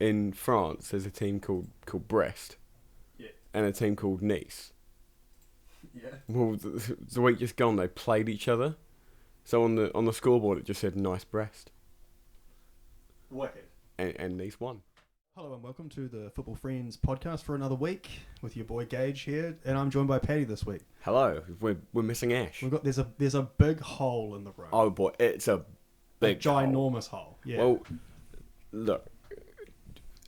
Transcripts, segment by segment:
in France, there's a team called Brest, and a team called Nice. Yeah. Well, the week just gone, they played each other. So on the scoreboard, it just said "Nice Brest," Wicked. and Nice won. Hello and welcome to the Football Friends podcast for another week with your boy Gage here, and I'm joined by Paddy this week. Hello, we're missing Ash. There's a big hole in the room. Oh boy, it's a big ginormous hole. Yeah. Well, look.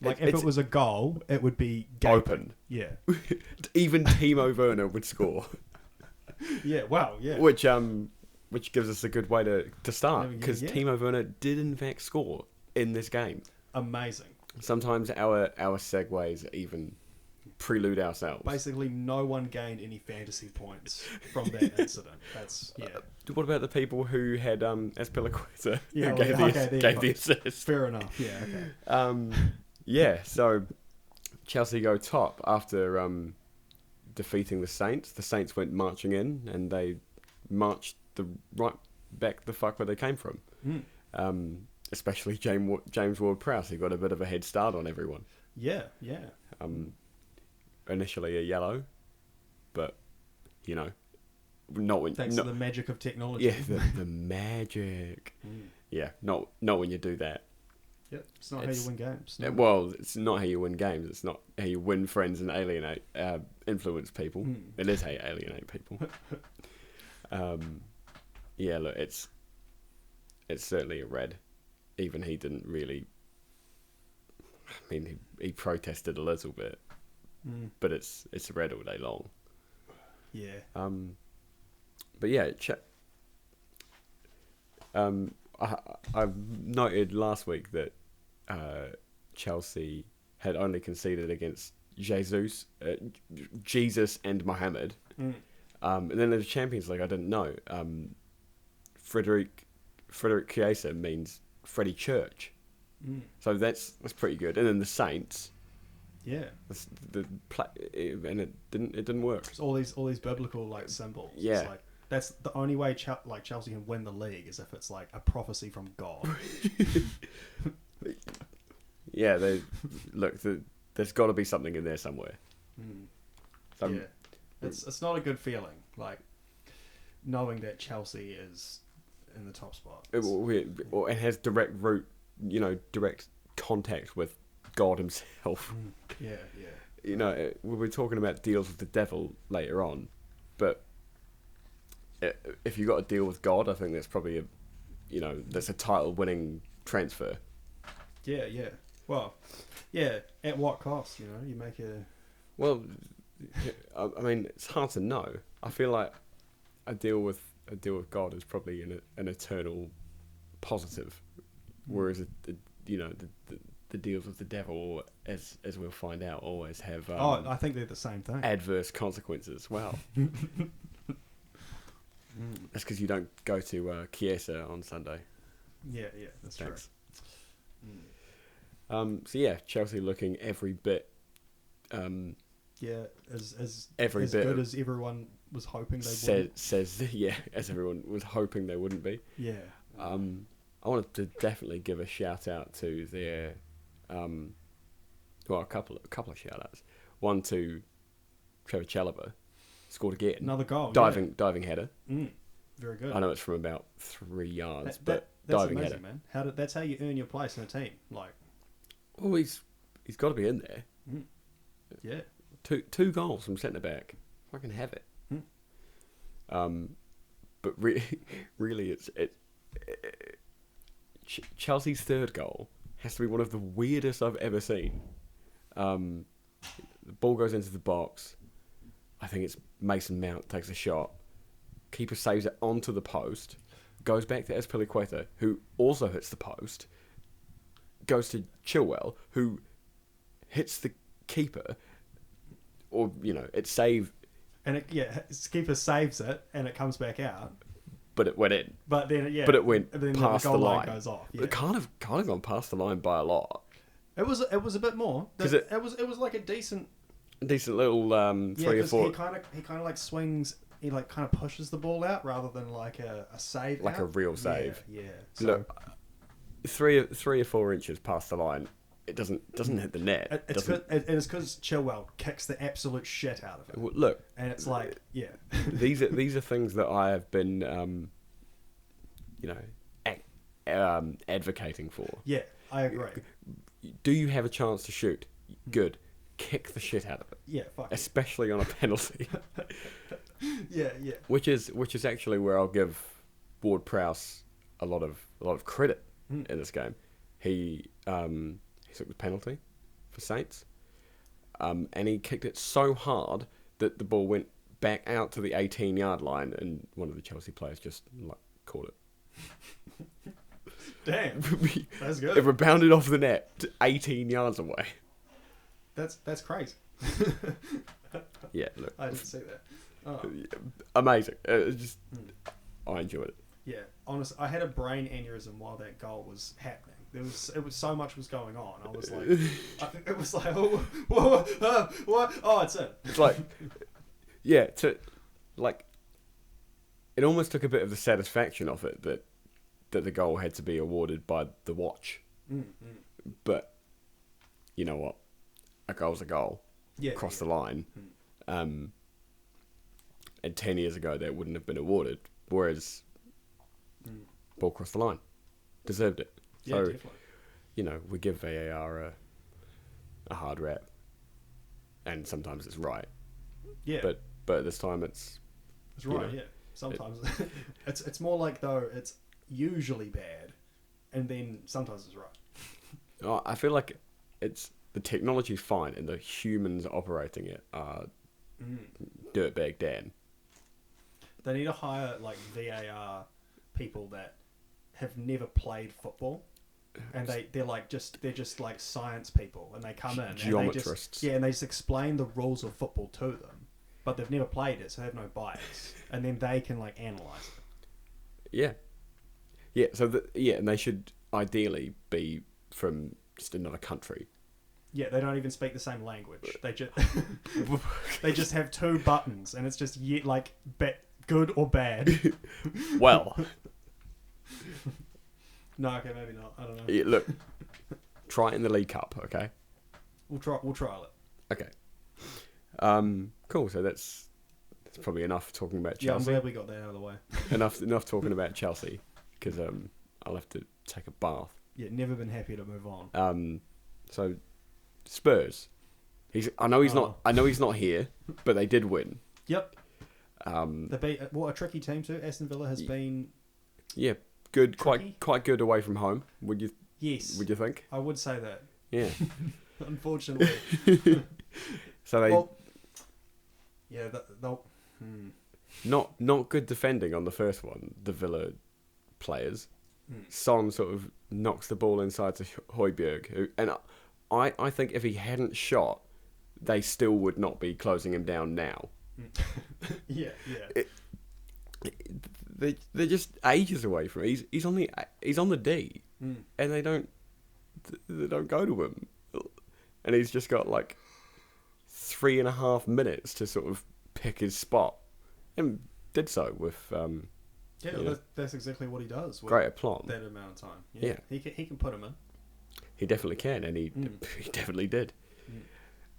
Like if it was a goal, it would be gaping. Open. Yeah. Even Timo Werner would score. Yeah. Wow. Yeah. Which gives us a good way to start, because Timo Werner did in fact score in this game. Amazing. Sometimes our segues even prelude ourselves. Basically, no one gained any fantasy points from that incident. That's What about the people who had Azpilicueta who gave the assist? Fair enough. Yeah. Okay. So Chelsea go top after defeating the Saints. The Saints went marching in, and they marched right back the fuck where they came from. Especially James Ward-Prowse, who got a bit of a head start on everyone. Yeah. Initially a yellow, but not when. Thanks to the magic of technology. Yeah, the magic. Yeah, not when you do that. Yep, it's not how you win games. No. Well, it's not how you win games. It's not how you win friends and alienate, influence people. It is how you alienate people. Yeah, look, it's certainly a red. Even he didn't really. I mean, he protested a little bit, but it's a red all day long. Yeah. But yeah, I've noted last week that Chelsea had only conceded against Jesus and Mohamed. And then in the Champions League, I didn't know. Frederick Chiesa means Freddie Church. So that's pretty good. And then the Saints. Yeah. And it didn't work. It's all these biblical symbols. Yeah. It's that's the only way Chelsea can win the league is if it's like a prophecy from God. Yeah, there's got to be something in there somewhere. Yeah, it's not a good feeling, knowing that Chelsea is in the top spot. It has direct contact with God himself. Yeah. We'll be talking about deals with the devil later on, but if you got a deal with God, I think that's probably that's a title-winning transfer. Yeah. Well, yeah. At what cost? You make a. Well, I mean, it's hard to know. I feel like a deal with God is probably an eternal positive, whereas the deals with the devil, as we'll find out, always have. I think they're the same thing. Adverse consequences. Wow. That's because you don't go to Chiesa on Sunday. Yeah, that's Thanks. True. So yeah, Chelsea looking every bit. As every bit good as everyone was hoping they would. Says as everyone was hoping they wouldn't be. Yeah. I wanted to definitely give a shout out to their, a couple of shout outs. One to Trevor Chalobah, scored again. Another goal. Diving header. Very good. I know it's from about 3 yards, that's diving amazing, header, man. That's how you earn your place in a team. Well, he's got to be in there. Yeah. Two goals from centre back. I can have it. But really, it's Chelsea's third goal has to be one of the weirdest I've ever seen. The ball goes into the box. I think it's Mason Mount takes a shot. Keeper saves it onto the post. Goes back to Azpilicueta, who also hits the post. Goes to Chilwell, who hits the keeper. Or, it saved. And keeper saves it, and it comes back out. But it went in. But then, But it went past the line. Goes off. Yeah. It kind of gone past the line by a lot. It was a bit more. It was like a decent little 3 or 4. He kind of swings. He kind of pushes the ball out rather than a save. Like a real save. Yeah. So, look, 3 or 4 inches past the line it doesn't hit the net. It's because Chilwell kicks the absolute shit out of it. Well, look, and it's like, yeah. these are things that I have been, advocating for. Yeah, I agree. Do you have a chance to shoot? Good. Kick the shit out of it. Yeah, fuck especially on a penalty. Yeah. Which is actually where I'll give Ward-Prowse a lot of credit in this game. He took the penalty for Saints, and he kicked it so hard that the ball went back out to the 18-yard line, and one of the Chelsea players just caught it. Damn, that's good. It rebounded off the net to 18 yards away. That's crazy. Yeah, look, I didn't see that. Oh. Amazing. I enjoyed it. Yeah, honestly, I had a brain aneurysm while that goal was happening. It was so much was going on. I was like, what? Oh, it's it. It's like, yeah, it almost took a bit of the satisfaction off it that the goal had to be awarded by the watch. But you know what? A goal's a goal. Yeah, across the line. And 10 years ago, that wouldn't have been awarded. Whereas, ball crossed the line. Deserved it. Yeah, So, definitely. we give VAR a hard rap. And sometimes it's right. Yeah. But this time it's right, yeah. Sometimes. It's more like, though, it's usually bad. And then sometimes it's right. I feel like the technology's fine and the humans operating it are dirtbag Dan. They need to hire like VAR people that have never played football, and they're just like science people, and they come in geometrists. and they just explain the rules of football to them, but they've never played it, so they have no bias, and then they can like analyze it. Yeah. So and they should ideally be from just another country. Yeah, they don't even speak the same language. They just have two buttons, and it's just good or bad. Well, no, okay, maybe not. I don't know. Yeah, look, try it in the League Cup, okay? We'll trial it. Okay. Cool. So that's probably enough talking about Chelsea. Yeah, I'm glad we got that out of the way. enough talking about Chelsea because I'll have to take a bath. Yeah, never been happier to move on. So Spurs. I know he's not here, but they did win. Yep. They beat a tricky team too. Aston Villa has been. Yeah, good. Tricky? Quite good away from home. Would you? Yes. Would you think? I would say that. Yeah. Unfortunately. So they. Well, yeah. They'll. Not good defending on the first one. The Villa players. Son sort of knocks the ball inside to Højbjerg, and I think if he hadn't shot, they still would not be closing him down now. Yeah. They're just ages away from him. He's on the D, and they don't go to him, and he's just got like 3.5 minutes to sort of pick his spot, and did so with that's exactly what he does. With great aplomb. That amount of time. Yeah. He can put him in. He definitely can, and he definitely did.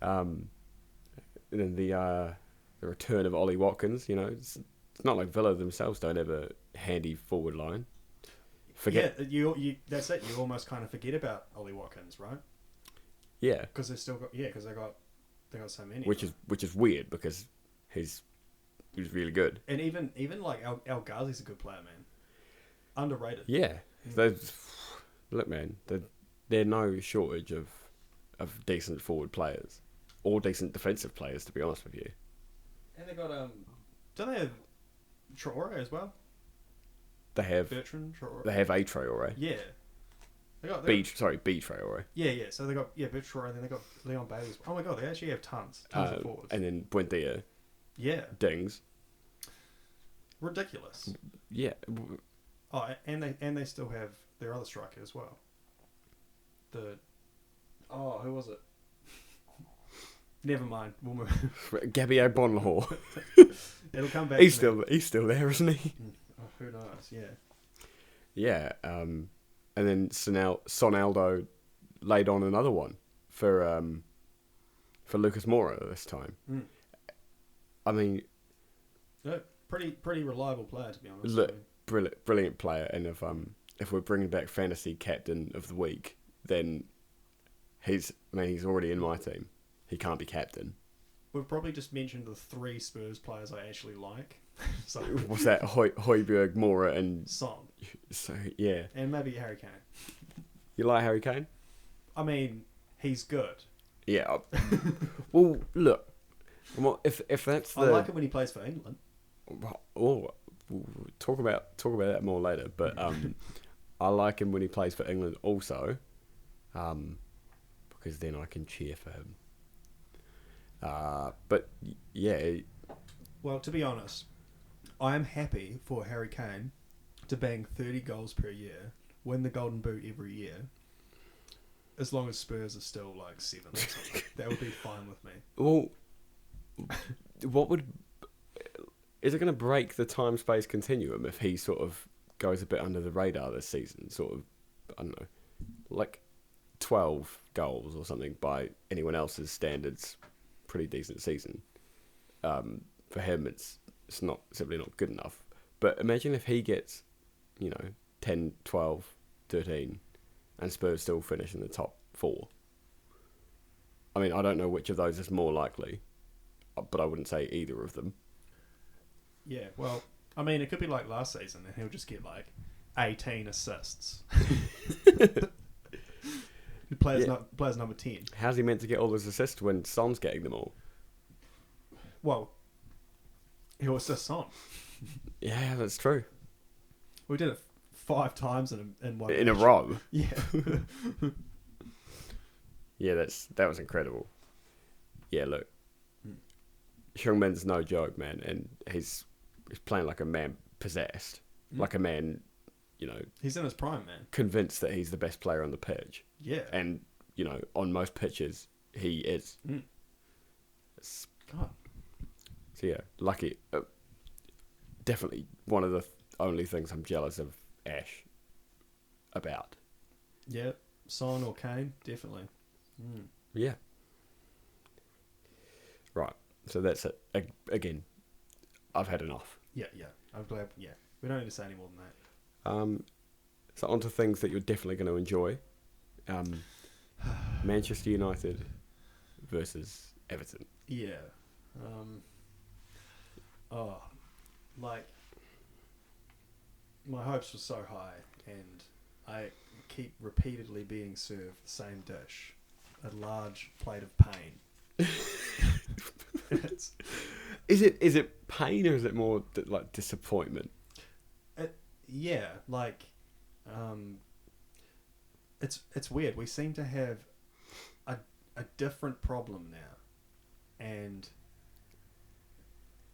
And then the return of Ollie Watkins. It's not like Villa themselves don't have a handy forward line. You that's it. You almost kind of forget about Ollie Watkins, right? Yeah, because they got so many. Which is weird because he was really good. And even like El Ghazi's a good player, man. Underrated. Yeah, look, man, there's no shortage of decent forward players or decent defensive players, to be honest with you. And they got don't they have Traore as well? They have Bertrand Traore. They have a Traore. Yeah. They got B Traore. Yeah. So they got Traore, and then they got Leon Bailey. Oh my god, they actually have tons of forwards. And then Buendia. Yeah. Dings. Ridiculous. Yeah. Oh, and they still have their other striker as well. Who was it? Never mind. We'll move. Gabriel Bonlahor. It'll come back. He's still there, isn't he? Oh, who knows? Yeah. Yeah. And then Sonaldo laid on another one for Lucas Moura this time. Mm. I mean, Yeah, pretty reliable player, to be honest. look, brilliant player, and if we're bringing back fantasy captain of the week, then he's already in my team. He can't be captain. We've probably just mentioned the 3 Spurs players I actually like. So What's that? Højbjerg, Moura, and Son. so yeah. And maybe Harry Kane. You like Harry Kane? I mean, he's good. Yeah. Well, look. Well, if that's the I like him when he plays for England. we'll talk about that more later. But I like him when he plays for England also, because then I can cheer for him. But yeah, Well, to be honest, I am happy for Harry Kane to bang 30 goals per year, win the Golden Boot every year, as long as Spurs are still like 7th or something. That would be fine with me. well, is it going to break the time-space continuum if he sort of goes a bit under the radar this season? Sort of, I don't know, like 12 goals or something by anyone else's standards. Pretty decent season. For him, it's simply not good enough. But imagine if he gets, 10, 12, 13, and Spurs still finish in the top 4. I mean, I don't know which of those is more likely, but I wouldn't say either of them. Yeah, well, I mean, it could be like last season, and he'll just get like 18 assists. He plays number 10. How's he meant to get all those assists when Son's getting them all? Well, he'll assist Son. Yeah, that's true. We did it 5 times in one In a match. row. Yeah. Yeah, that was incredible. Yeah, look, Heung-min's no joke, man, and he's playing like a man possessed, like a man, He's in his prime, man. convinced that he's the best player on the pitch, Yeah. and on most pitches he is. Mm. It's- God. So yeah, lucky. Definitely one of the only things I'm jealous of Ash about. Yeah. Son or Kane, definitely. Mm. Yeah. Right. So that's it. Again, I've had enough. Yeah. I'm glad. Yeah. We don't need to say any more than that. So on to things that you're definitely going to enjoy. Manchester United versus Everton. Yeah. My hopes were so high, and I keep repeatedly being served the same dish, a large plate of pain. Is it pain or is it more like disappointment? It's weird. We seem to have a different problem now, and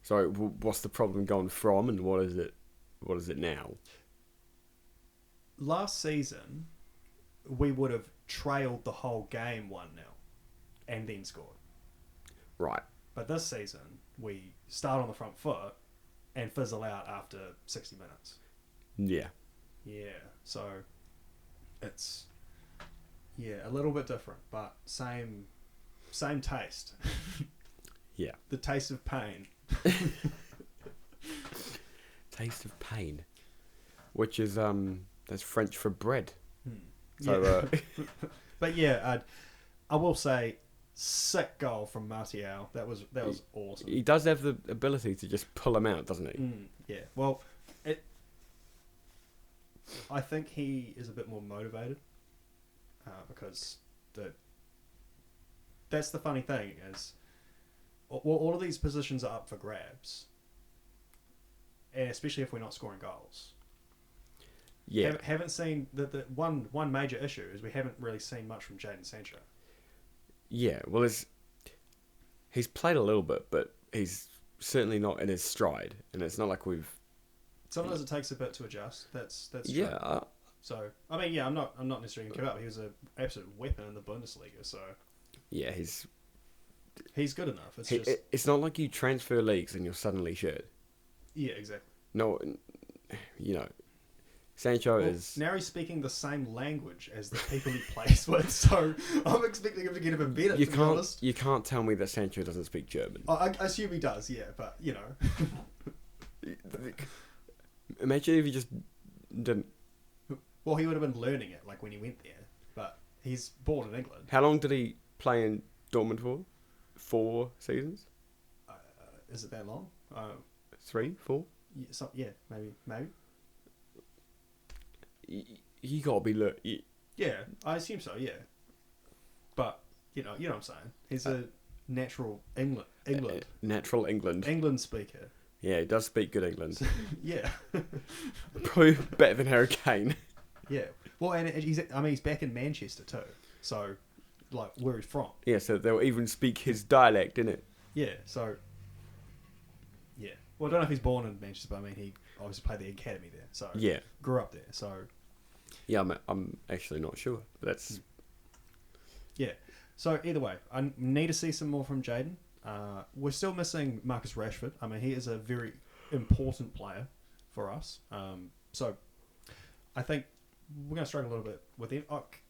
Sorry, what's the problem gone from, and what is it now? last season we would have trailed the whole game 1-0 and then scored. Right. But this season we start on the front foot and fizzle out after 60 minutes. Yeah. Yeah, so it's a little bit different, but same taste. Yeah. The taste of pain. Taste of pain, which is that's French for bread. So, but yeah, I will say, sick goal from Martial. That was awesome. He does have the ability to just pull him out, doesn't he? Yeah. Well, I think he is a bit more motivated because that's the funny thing is all of these positions are up for grabs, and especially if we're not scoring goals. Yeah. Haven't seen the one major issue is we haven't really seen much from Jadon Sancho. Yeah. Well, he's played a little bit, but he's certainly not in his stride, and it's not like we've. Sometimes it takes a bit to adjust. That's true. Yeah. So I mean, yeah, I'm not necessarily gonna give up. He was an absolute weapon in the Bundesliga, so Yeah, he's good enough. it's not like you transfer leagues and you're suddenly shit. Yeah, exactly. No, Sancho Well, is... now he's speaking the same language as the people he plays with, so I'm expecting him to get a bit better, to be honest. You can't tell me that Sancho doesn't speak German. I assume he does, yeah, but, you know. Imagine if he just didn't... Well, he would have been learning it, like, when he went there, but he's born in England. How long did he play in Dortmund for? 4 seasons? Is it that long? 3, 4? Yeah, maybe. You gotta be... Yeah, I assume so, yeah. But, you know what I'm saying. He's a natural England. Natural England. England speaker. Yeah, he does speak good England. Yeah. Probably better than Harry Kane. Yeah. Well, and he's back in Manchester too. So, like, where he's from. Yeah, so they'll even speak his dialect, innit? Yeah, so... Yeah. Well, I don't know if he's born in Manchester, but I mean, he obviously played the academy there. So, Yeah. grew up there, so... Yeah, I'm actually not sure. But that's... Yeah. So, either way, I need to see some more from Jaden. We're still missing Marcus Rashford. I mean, he is a very important player for us. So, I think we're going to struggle a little bit with him.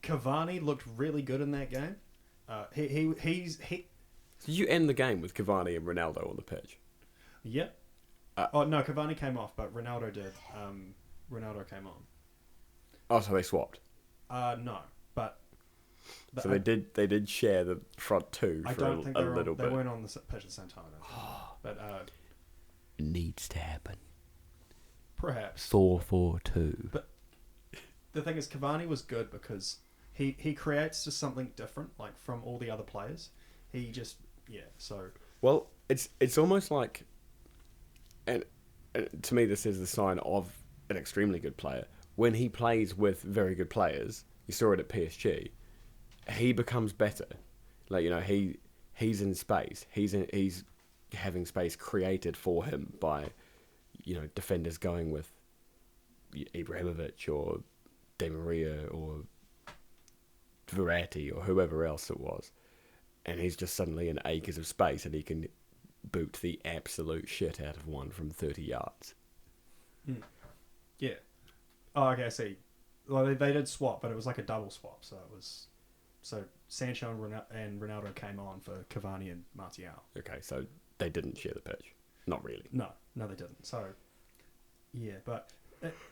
Cavani looked really good in that game. He's Did you end the game with Cavani and Ronaldo on the pitch? Yeah. No, Cavani came off, but Ronaldo did. Ronaldo came on. Oh, so they swapped. No, but So they did share the front two I for don't think a little bit. They weren't on the pitch at the same time. I don't think. But Needs to happen. perhaps 4-4-2. But the thing is, Cavani was good because he creates just something different, like from all the other players. He just So Well, it's almost like, and to me this is the sign of an extremely good player. When he plays with very good players, you saw it at PSG, he becomes better. Like, you know, he's in space. He's having space created for him by, you know, defenders going with Ibrahimovic or Di Maria or Verratti or whoever else it was. And he's just suddenly in acres of space and he can boot the absolute shit out of one from 30 yards. Yeah. Oh, okay, I see. Well, they did swap, but it was like a double swap. So Sancho and Ronaldo came on for Cavani and Martial. Okay, so they didn't share the pitch. Not really. No, they didn't. So, yeah, but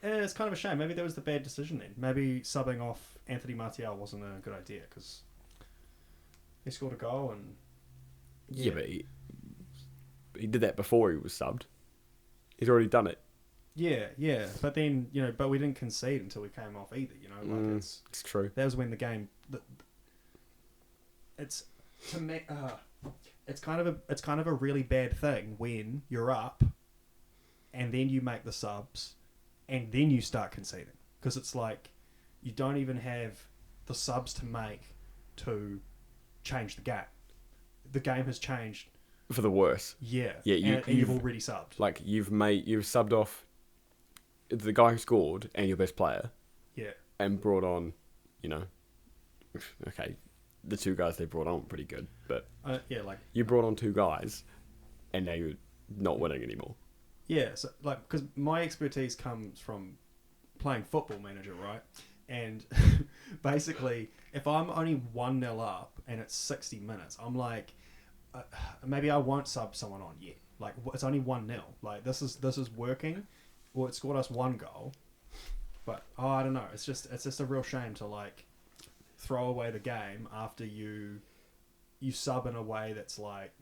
it's kind of a shame. Maybe that was the bad decision then. Maybe subbing off Anthony Martial wasn't a good idea because he scored a goal and... Yeah, but he did that before he was subbed. He's already done it. Yeah, but then, you know, but we didn't concede until we came off either, you know, like it's true. That was when the game, it's, to me, it's kind of a really bad thing when you're up and then you make the subs and then you start conceding, because it's like you don't even have the subs to make to change the game. The game has changed For the worse. Yeah, Yeah, and you've already subbed. Like, you've subbed off the guy who scored and your best player. Yeah. And brought on, you know, okay, the two guys they brought on were pretty good, but yeah, like you brought on two guys and now you're not winning anymore. yeah, so like because my expertise comes from playing Football Manager, right? And basically, if I'm only 1-0 up and it's 60 minutes, I'm like, maybe I won't sub someone on yet. Like, it's only 1-0. Like, this is working. Well, it scored us one goal, but I don't know. It's just a real shame to like throw away the game after you sub in a way that's like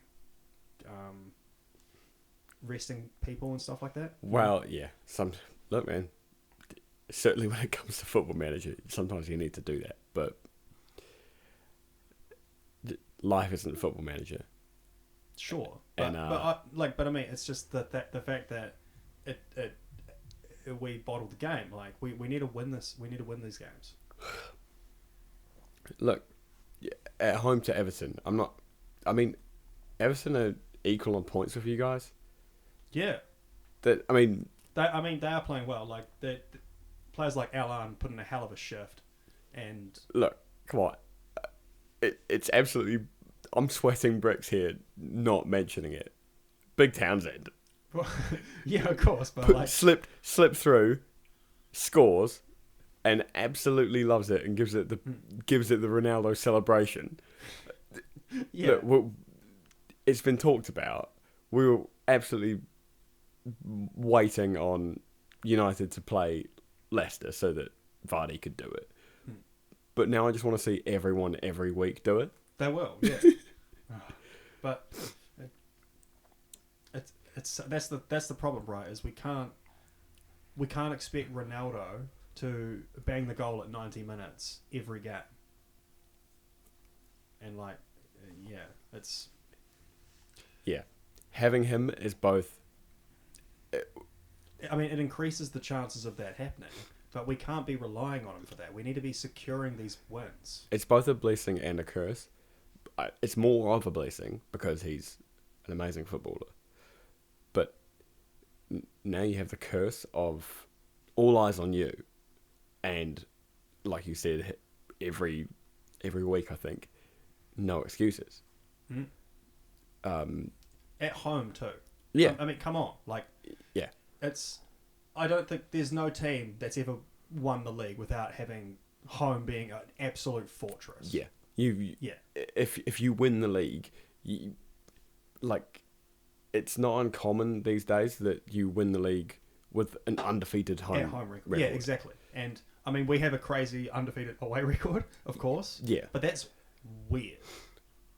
resting people and stuff like that. Well, yeah. Look, man. Certainly, when it comes to Football Manager, sometimes you need to do that. But life isn't Football Manager. Sure, but I mean, it's just the fact that we bottled the game. Like we need to win this. We need to win these games. Look, at home to Everton, Everton are equal on points with you guys. Yeah. They are playing well. Like players like Alan put in a hell of a shift, and look, come on, it's absolutely. I'm sweating bricks here, not mentioning it. Big Townsend. Yeah, of course, but slipped through, scores, and absolutely loves it and gives it the Ronaldo celebration. Yeah. Look, it's been talked about. We were absolutely waiting on United to play Leicester so that Vardy could do it. But now I just want to see everyone every week do it. They will, yeah. But that's the problem, right? Is we can't expect Ronaldo to bang the goal at 90 minutes every game. And it's Having him is both. I mean, it increases the chances of that happening, but we can't be relying on him for that. We need to be securing these wins. It's both a blessing and a curse. It's more of a blessing because he's an amazing footballer. But now you have the curse of all eyes on you, and like you said, every week I think, no excuses. At home too. Yeah. I mean, come on, yeah. I don't think there's no team that's ever won the league without having home being an absolute fortress. Yeah. Yeah. If you win the league, it's not uncommon these days that you win the league with an undefeated home record. Yeah, exactly. And I mean, we have a crazy undefeated away record, of course. Yeah. But that's weird.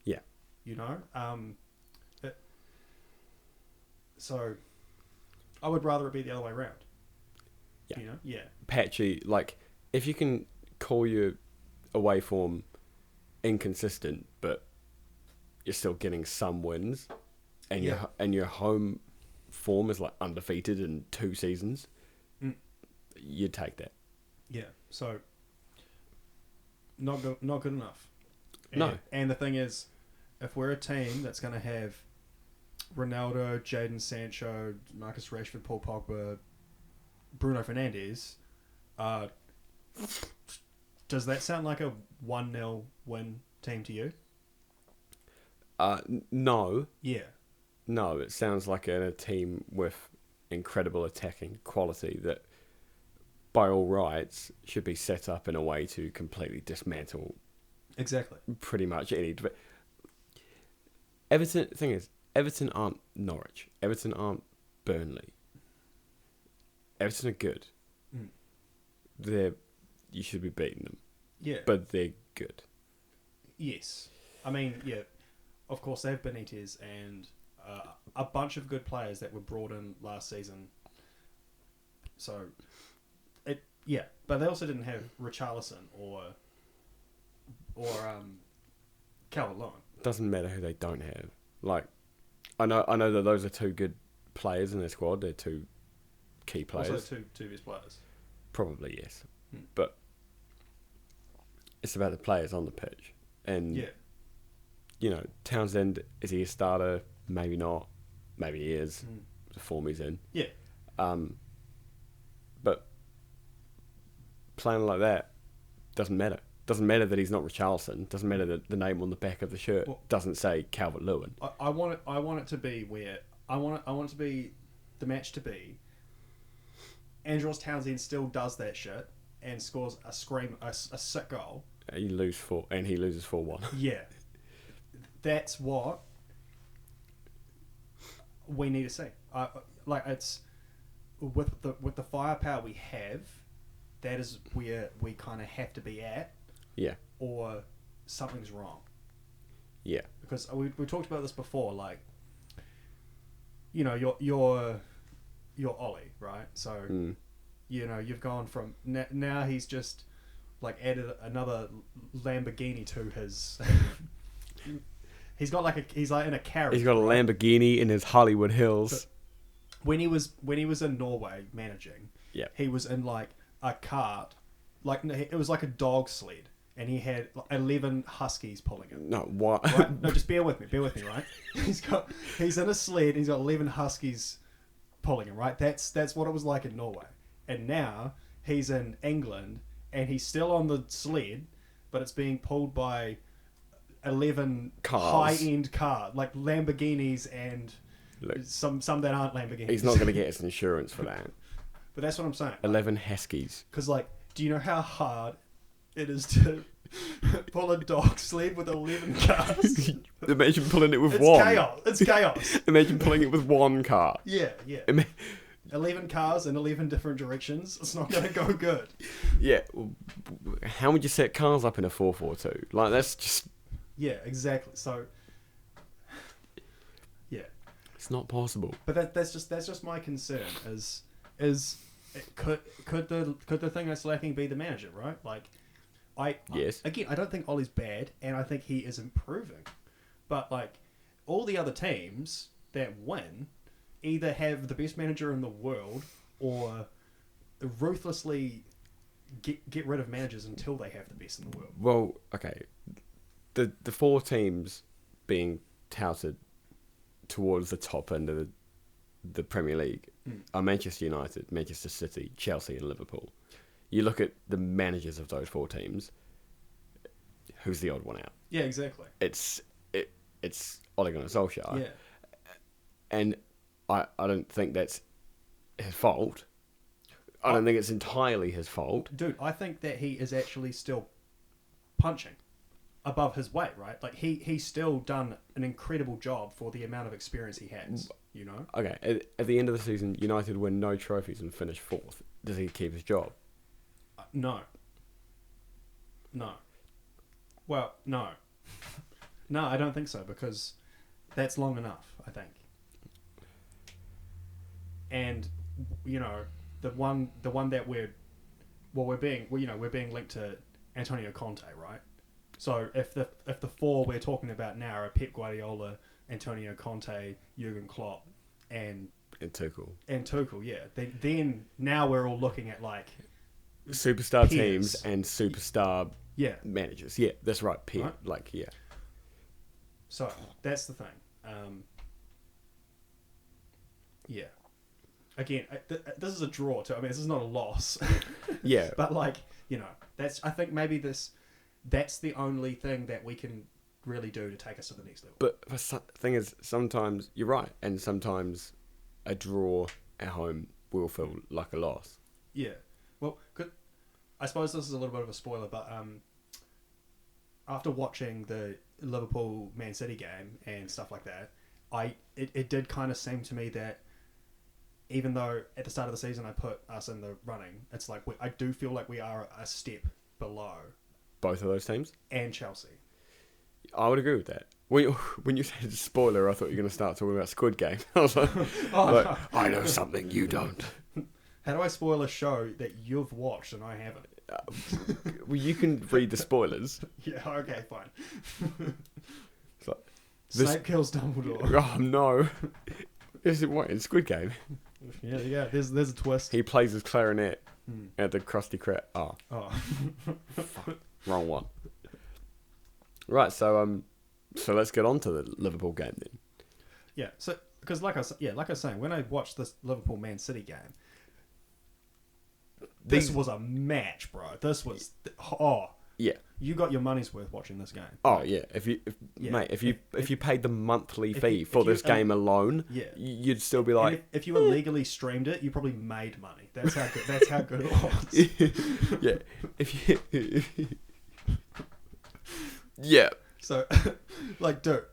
Yeah. So I would rather it be the other way around. Yeah. Yeah. Patchy, if you can call your away form inconsistent, but you're still getting some wins, and your home form is undefeated in 2 seasons, you'd take that. Yeah. So not good enough. No. And the thing is, if we're a team that's going to have Ronaldo, Jadon Sancho, Marcus Rashford, Paul Pogba, Bruno Fernandes, does that sound like a 1-0 win team to you? No. Yeah. No, it sounds like a team with incredible attacking quality that, by all rights, should be set up in a way to completely dismantle. Exactly. Pretty much any. Everton. The thing is, Everton aren't Norwich. Everton aren't Burnley. Everton are good. You should be beating them. Yeah. But they're good. Yes. I mean, yeah. Of course, they have Benitez and a bunch of good players that were brought in last season. So, but they also didn't have Richarlison or Calvert-Lewin. Doesn't matter who they don't have. I know that those are 2 good players in their squad. They're 2 key players. Also, two best players. Probably yes, but it's about the players on the pitch. And Townsend, is he a starter? Maybe not. Maybe he is. The form he's in. Yeah. But playing like that doesn't matter. Doesn't matter that he's not Richarlison. Doesn't matter that the name on the back of the shirt doesn't say Calvert-Lewin. I want it to be where I want it to be the match to be. Andros Townsend still does that shit and scores a sick goal. He loses 4-1. Yeah, that's what we need to see. It's with the firepower we have, that is where we kind of have to be at. Yeah. Or something's wrong. Yeah. Because we talked about this before, you're Ollie, right? So, you've gone from now he's just added another Lamborghini to his. he's in a carriage. He's got a Lamborghini in his Hollywood Hills. So when he was in Norway managing, he was in a cart, it was like a dog sled, and he had 11 huskies pulling it. No, what? Right? No, just bear with me, right? He's in a sled, and he's got 11 huskies pulling him, right? That's what it was like in Norway. And now he's in England, and he's still on the sled, but it's being pulled by 11 high-end cars, like Lamborghinis and some that aren't Lamborghinis. He's not going to get his insurance for that. But that's what I'm saying. 11 Huskies. Because, like, do you know how hard it is to pull a dog sled with 11 cars? Imagine pulling it with It's one. chaos. It's chaos. Imagine pulling it with one car. Yeah. 11 cars in 11 different directions. It's not going to go good. Yeah. How would you set cars up in a 442? Like, that's just... Yeah, exactly. So, yeah. It's not possible. But that's just my concern. Could the thing that's lacking be the manager, right? Like, Yes. I don't think Ollie's bad, and I think he is improving. But, like, all the other teams that win either have the best manager in the world or ruthlessly get rid of managers until they have the best in the world. Well, okay. The 4 teams being touted towards the top end of the Premier League are Manchester United, Manchester City, Chelsea and Liverpool. You look at the managers of those 4 teams, who's the odd one out? Yeah, exactly. It's Ole Gunnar Solskjaer. Yeah. And I don't think that's his fault. I don't think it's entirely his fault. Dude, I think that he is actually still punching above his weight, right? Like, he's still done an incredible job for the amount of experience he has, you know? Okay, at the end of the season, United win no trophies and finish 4th. Does he keep his job? No. Well, no. No, I don't think so, because that's long enough, I think. And, you know, the one that we're being linked to Antonio Conte, right? So if the 4 we're talking about now are Pep Guardiola, Antonio Conte, Jurgen Klopp, and Tuchel, yeah. Then now we're all looking at, like, superstar peers. teams and superstar managers. Yeah, that's right. Right? Like, yeah. So that's the thing. Yeah. Again, this is a draw too. I mean, this is not a loss. Yeah. But, like, you know, I think maybe that's the only thing that we can really do to take us to the next level. But the thing is, sometimes you're right, and sometimes a draw at home will feel like a loss. Yeah. Well, I suppose this is a little bit of a spoiler, but after watching the Liverpool Man City game and stuff like that, it did kind of seem to me that even though at the start of the season I put us in the running, it's like I do feel like we are a step below Both of those teams? and Chelsea. I would agree with that. When you said spoiler, I thought you were going to start talking about Squid Game. I was like, No. I know something you don't. How do I spoil a show that you've watched and I haven't? Well, you can read the spoilers. Yeah, okay, fine. It's like, Snape kills Dumbledore. Oh, no. Is it what, in Squid Game? Yeah, there's a twist. He plays his clarinet at the Krusty Krab. Oh, Oh. fuck. Wrong one. Right, so let's get on to the Liverpool game then. Yeah, so because like I was saying, when I watched this Liverpool Man City game, this was a match, bro. This was yeah. You got your money's worth watching this game. Oh yeah, if you paid the monthly fee for this game alone, you'd still be like, if you illegally streamed it, you probably made money. That's how good it was. yeah. Yeah. So, like, dude,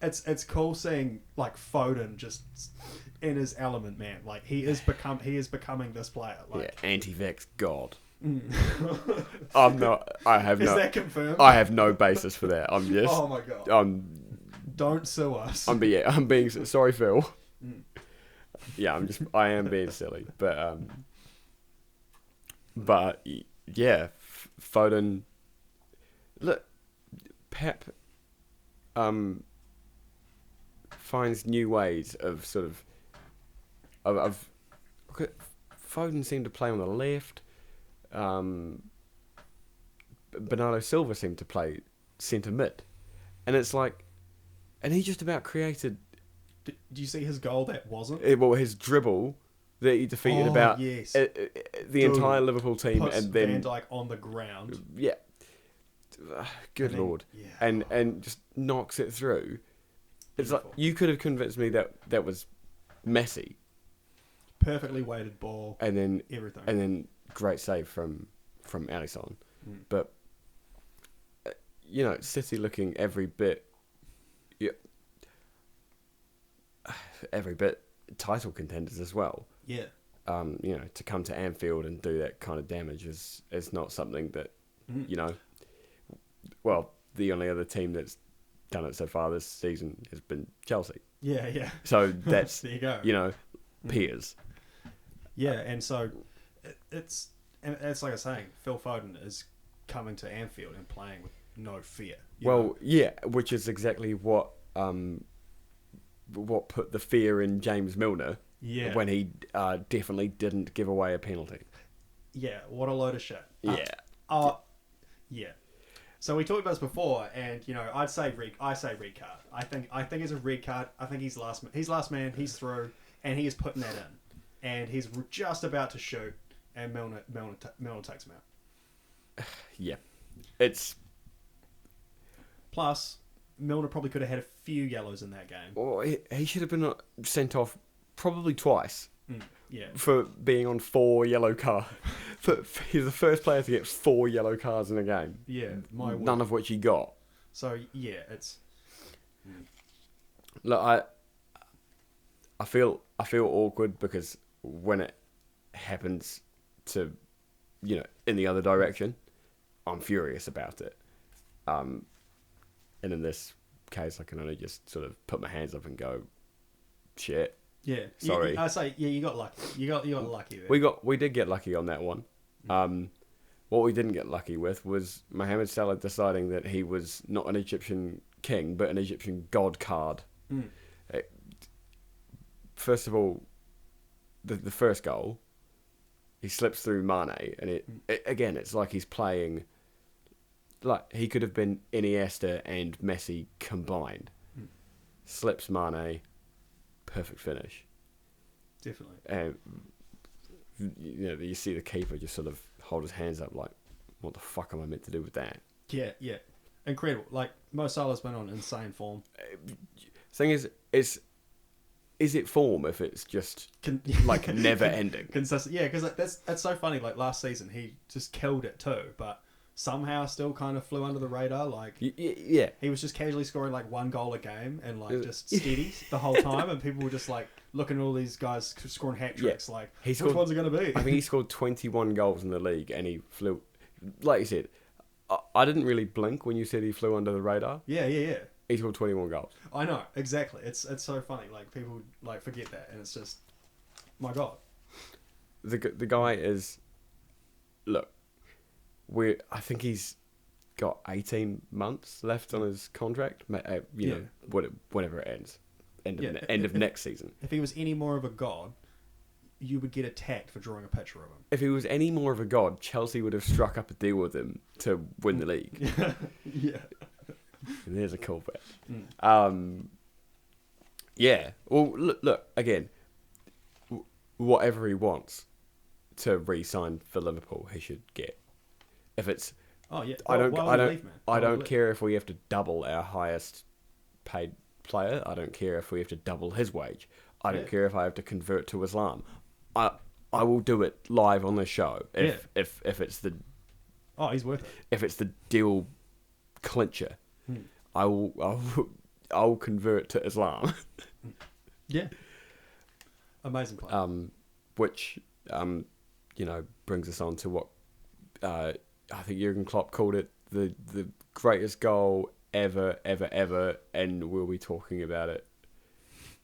it's cool seeing, like, Foden just in his element, man. Like, he is becoming this player. Like, yeah, anti-vax god. Is I have that confirmed? I have no basis for that. I'm just. Oh my god. Don't sue us. I'm being sorry, Phil. Yeah, I am being silly, but yeah, Foden. Look, Pep finds new ways of sort of look at Foden seemed to play on the left. Bernardo Silva seemed to play centre mid, and it's like, and he just about created. Do you see his goal that wasn't? His dribble that he defeated the entire Liverpool team, puts and then Van Dijk on the ground. Yeah, good and then, lord, yeah. and just knocks it through. It's Beautiful. like you could have convinced me that was Messi, perfectly weighted ball, and then everything. great save from Alisson. Mm. But City looking every bit title contenders as well. Yeah. To come to Anfield and do that kind of damage is not something that well, the only other team that's done it so far this season has been Chelsea. Yeah. So that's there you go. Peers. Yeah, and so it's like I was saying, Phil Foden is coming to Anfield and playing with no fear. Yeah, which is exactly what put the fear in James Milner. Yeah. When he definitely didn't give away a penalty. Yeah, what a load of shit. Yeah. Yeah. So we talked about this before, and I say red card. I think it's a red card. I think he's last man. He's through, and he is putting that in, and he's just about to shoot, and Milner takes him out. Yeah, it's plus Milner probably could have had a few yellows in that game. Well, he should have been sent off probably twice. Yeah. For being on 4 yellow cards. He's the first player to get 4 yellow cards in a game. Yeah, none of which he got. So yeah, it's. Look, I feel awkward because when it happens to, in the other direction, I'm furious about it. And in this case, I can only just sort of put my hands up and go, shit. Yeah, sorry. I say, you got lucky. You got lucky there. We did get lucky on that one. What we didn't get lucky with was Mohamed Salah deciding that he was not an Egyptian king but an Egyptian god card. First of all, the first goal, he slips through Mane, and it's like he's playing. Like he could have been Iniesta and Messi combined. Slips Mane. Perfect finish. Definitely. And you see the keeper just sort of hold his hands up like, what the fuck am I meant to do with that? Yeah. Incredible. Like, Mo Salah's been on insane form. Thing is it form if it's just like never ending? Consistent. Yeah, because that's so funny. Like last season, he just killed it too, but somehow still kind of flew under the radar. Like, yeah, he was just casually scoring like 1 goal a game and like just steady the whole time, and people were just like looking at all these guys scoring hat tricks. Yeah. Like, which one's it going to be? I think he scored 21 goals in the league, and he flew. Like you said, I didn't really blink when you said he flew under the radar. Yeah. He scored 21 goals. I know, exactly. It's so funny. Like, people like forget that, and it's just, my God. The guy is, look. I think he's got 18 months left on his contract. Whenever it ends, end of next season. If he was any more of a god, you would get attacked for drawing a picture of him. If he was any more of a god, Chelsea would have struck up a deal with him to win the league. Yeah. And there's a callback. Yeah. Well, look again. Whatever he wants to re-sign for Liverpool, he should get. If it's, I don't care if we have to double our highest paid player. I don't care if we have to double his wage. I don't care if I have to convert to Islam. I will do it live on the show if it's the. Oh, he's worth it. If it's the deal clincher, I will convert to Islam. Yeah. Amazing player. Which brings us on to what I think Jurgen Klopp called it the greatest goal ever, and we'll be talking about it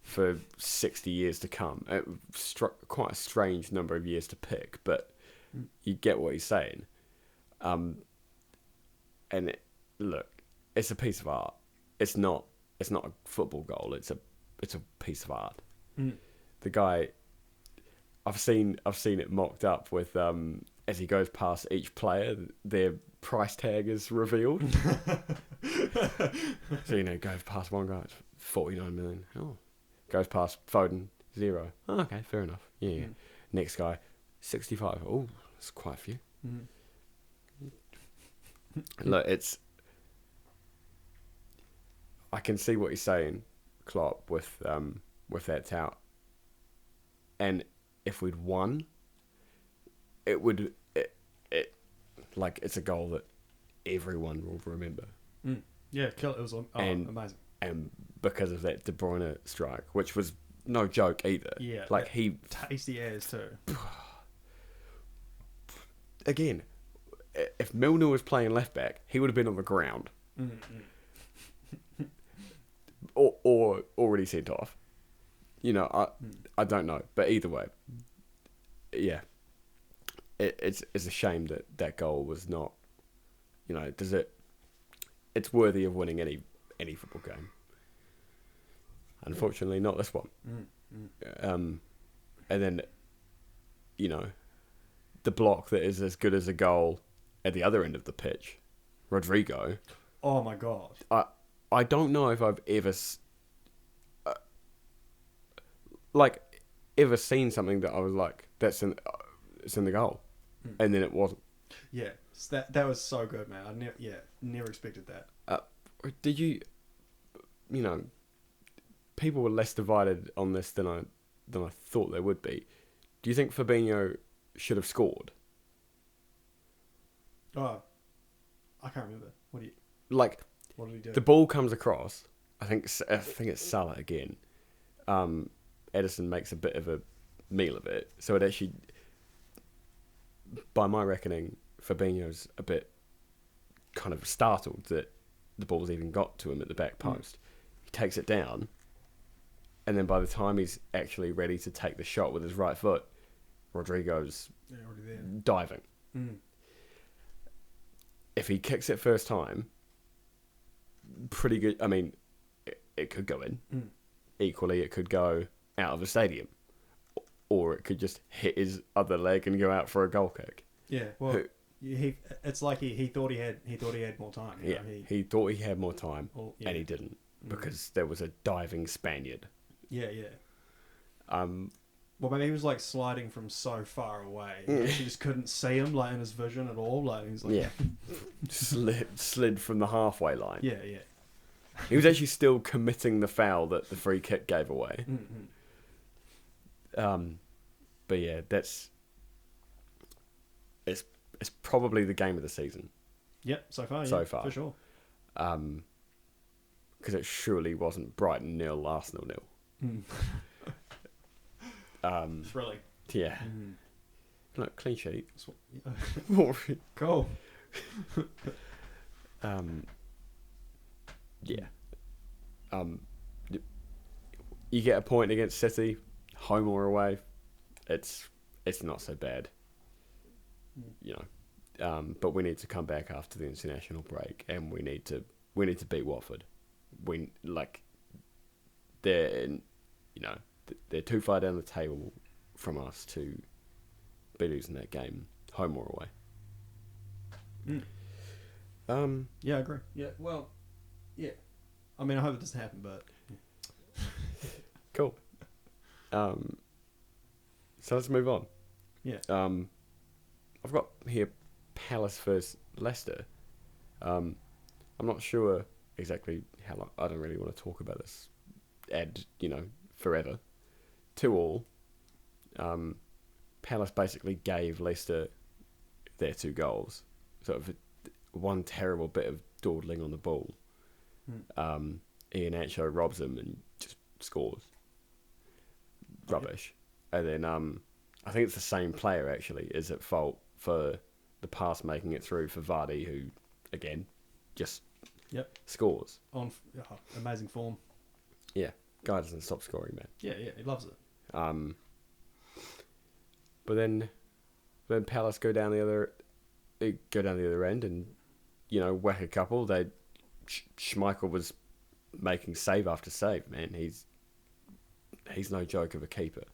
for 60 years to come. It struck quite a strange number of years to pick, but you get what he's saying. And look, it's a piece of art. It's not a football goal. It's a piece of art. The guy, I've seen it mocked up with as he goes past each player, their price tag is revealed. So goes past one guy, it's 49 million. Oh, goes past Foden, 0. Oh, okay, fair enough. Yeah. Next guy, 65. Oh, that's quite a few. Look, I can see what he's saying, Klopp, with that tout. And if we'd won, it would like it's a goal that everyone will remember. Yeah, it was amazing. And because of that De Bruyne strike, which was no joke either. Yeah, like he tasty as too. Again, if Milner was playing left back, he would have been on the ground, or already sent off. You know, I don't know, but either way, yeah, it's a shame that goal was not. You know, it's worthy of winning any football game. Unfortunately, not this one. And then, you know, the block that is as good as a goal at the other end of the pitch, Rodrigo. Oh my god! I don't know if I've ever ever seen something that I was like, it's in the goal, and then it wasn't. Yeah, that was so good, man. I never expected that. Did you? You know, people were less divided on this than I thought they would be. Do you think Fabinho should have scored? Oh, I can't remember. What did he do? The ball comes across. I think it's Salah again. Edison makes a bit of a meal of it, so it actually, by my reckoning, Fabinho's a bit kind of startled that the ball's even got to him at the back post. He takes it down, and then by the time he's actually ready to take the shot with his right foot, Rodrigo's already there. Diving. If he kicks it first time, pretty good. I mean, it could go in. Equally, it could go out of the stadium, or it could just hit his other leg and go out for a goal kick. Yeah, well, it's like he thought he had more time. Yeah, he thought he had more time, and he didn't because there was a diving Spaniard. Yeah. Well, maybe he was like sliding from so far away. He just couldn't see him like in his vision at all. Like he's like slid from the halfway line. Yeah. He was actually still committing the foul that the free kick gave away. But yeah, it's probably the game of the season. Yep, so far, for sure. Because it surely wasn't Brighton 0, Arsenal 0. Thrilling. Yeah. Look, clean sheet. Cool. Yeah. You get a point against City, home or away. It's not so bad. You know. But we need to come back after the international break, and we need to beat Watford. They're too far down the table from us to be losing that game, home or away. Yeah, I agree. Yeah, well, yeah. I mean, I hope it doesn't happen, but cool. So let's move on. Yeah. I've got here Palace versus Leicester. I'm not sure exactly how long. I don't really want to talk about this forever. 2-2. Palace basically gave Leicester their 2 goals. Sort of one terrible bit of dawdling on the ball. Ian Ancho robs him and just scores. Rubbish. And then I think it's the same player actually is at fault for the pass making it through for Vardy, who again just scores on amazing form. Yeah, guy doesn't stop scoring, man. Yeah, he loves it. But then Palace go down the other end and whack a couple. Schmeichel was making save after save, man. He's no joke of a keeper.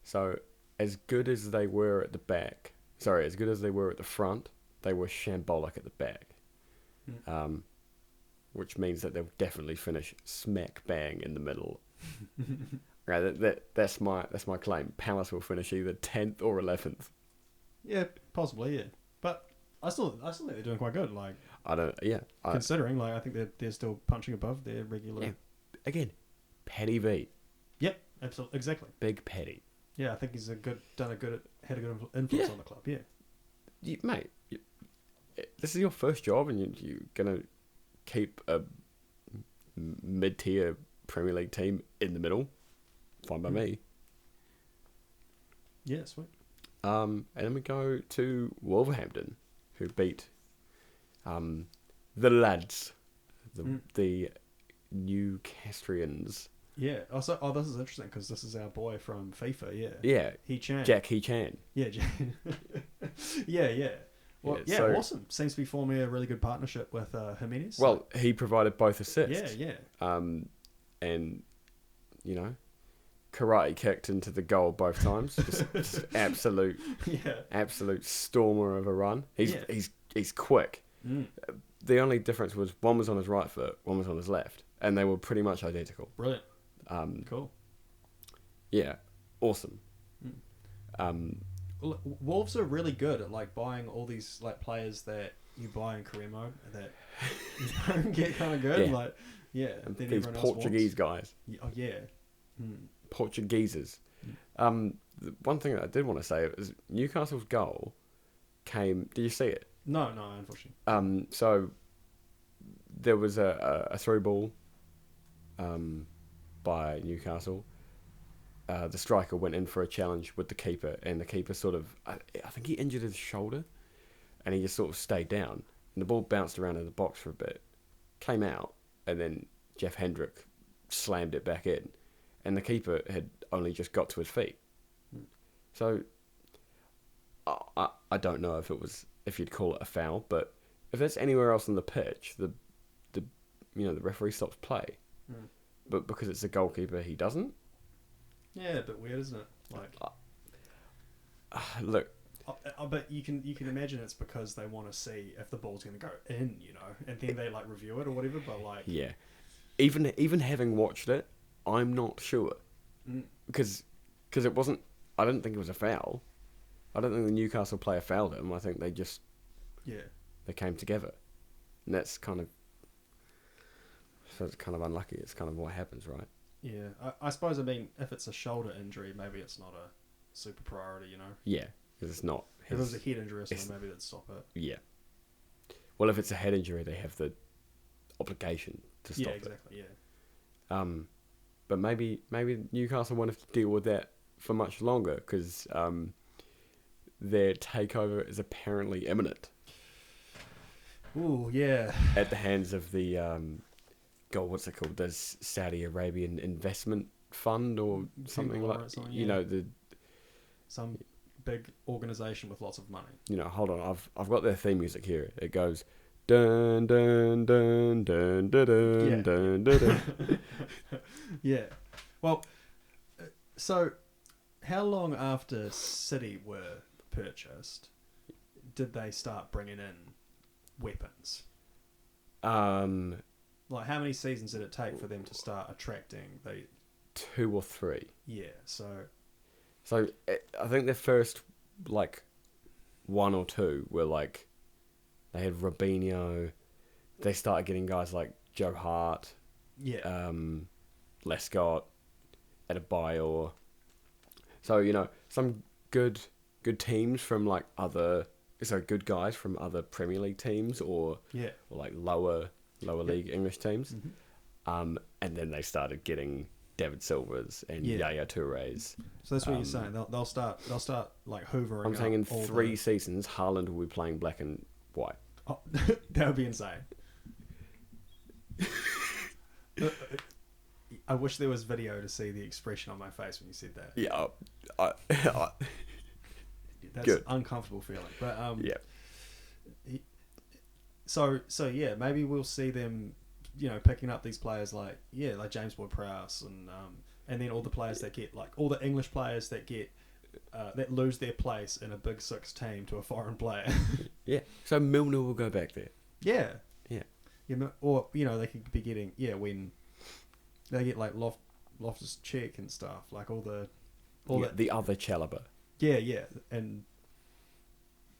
So as good as they were at the back, as good as they were at the front, they were shambolic at the back. Which means that they'll definitely finish smack bang in the middle. Right, that's my claim. Palace will finish either 10th or 11th. Yeah, possibly, yeah. But I still think they're doing quite good. Like considering, I think they're still punching above their regular. Yeah. Again, Paddy V, Yep, absolutely, exactly. Big Paddy. Yeah, I think he's had a good influence on the club. Yeah, Mate, this is your first job, and you're gonna keep a mid-tier Premier League team in the middle. Fine by me. Yeah, sweet. And then we go to Wolverhampton, who beat the lads, the Newcastrians. Yeah. Also, this is interesting because this is our boy from FIFA. Yeah. Yeah. He-Chan. Jack He-Chan. Yeah. Yeah. Well, Yeah, yeah, so- awesome. Seems to be forming a really good partnership with Jimenez. Well, he provided both assists. Yeah. And, you know, karate kicked into the goal both times. Just absolute stormer of a run. He's quick. The only difference was one was on his right foot, one was on his left, and they were pretty much identical. Brilliant. Cool. Yeah, awesome. Well, Wolves are really good at like buying all these like players that you buy in career mode that you don't get kind of good. Yeah. Like, yeah, And then these everyone else Portuguese guys. wants. Oh yeah. Portuguesers. The one thing that I did want to say is Newcastle's goal came. Did you see it? No, unfortunately. So there was a through ball by Newcastle. The striker went in for a challenge with the keeper, and the keeper sort of, I think he injured his shoulder, and he just sort of stayed down. And the ball bounced around in the box for a bit, came out, and then Jeff Hendrick slammed it back in, and the keeper had only just got to his feet. So I don't know if you'd call it a foul, but if that's anywhere else on the pitch, the referee stops play. But because it's a goalkeeper, he doesn't. Yeah, a bit weird, isn't it? Like, look, but you can imagine it's because they want to see if the ball's going to go in, and then they like review it or whatever. But like, yeah, even having watched it, I'm not sure because it wasn't. I didn't think it was a foul. I don't think the Newcastle player fouled him. I think they just they came together, and that's kind of unlucky. It's kind of what happens, right? Yeah, I suppose. I mean, if it's a shoulder injury, maybe it's not a super priority, Yeah, because it's not. If it was a head injury or something, maybe they'd stop it. Yeah. Well, if it's a head injury, they have the obligation to stop it. Yeah, exactly. Yeah. But maybe Newcastle won't have to deal with that for much longer because their takeover is apparently imminent. Ooh, yeah. At the hands of the what's it called? The Saudi Arabian Investment Fund or something like some big organization with lots of money. Hold on, I've got their theme music here. It goes dun dun dun dun dun dun dun dun. Yeah. Well, so how long after City were purchased did they start bringing in weapons? Like, how many seasons did it take for them to start attracting the... 2 or 3. Yeah, so I think their first, 1 or 2 were, they had Robinho. They started getting guys like Joe Hart. Yeah. Lescott. Adebayor. So, some good teams from, good guys from other Premier League teams or lower league English teams. Mm-hmm. And then they started getting David Silvers and Yaya Touré's. So that's what you're saying. They'll start hoovering. I'm saying in 3 seasons, Haaland will be playing black and white. Oh, that would be insane. I wish there was video to see the expression on my face when you said that. Yeah, that's good. Uncomfortable feeling. But yeah. So yeah, maybe we'll see them, picking up these players like James Ward-Prowse and then all the players that get all the English players that get that lose their place in a Big Six team to a foreign player. Yeah. So Milner will go back there. Yeah. Yeah. Yeah, or they could be getting when they get Loftus-Cheek and stuff, the other Chalobah. Yeah, and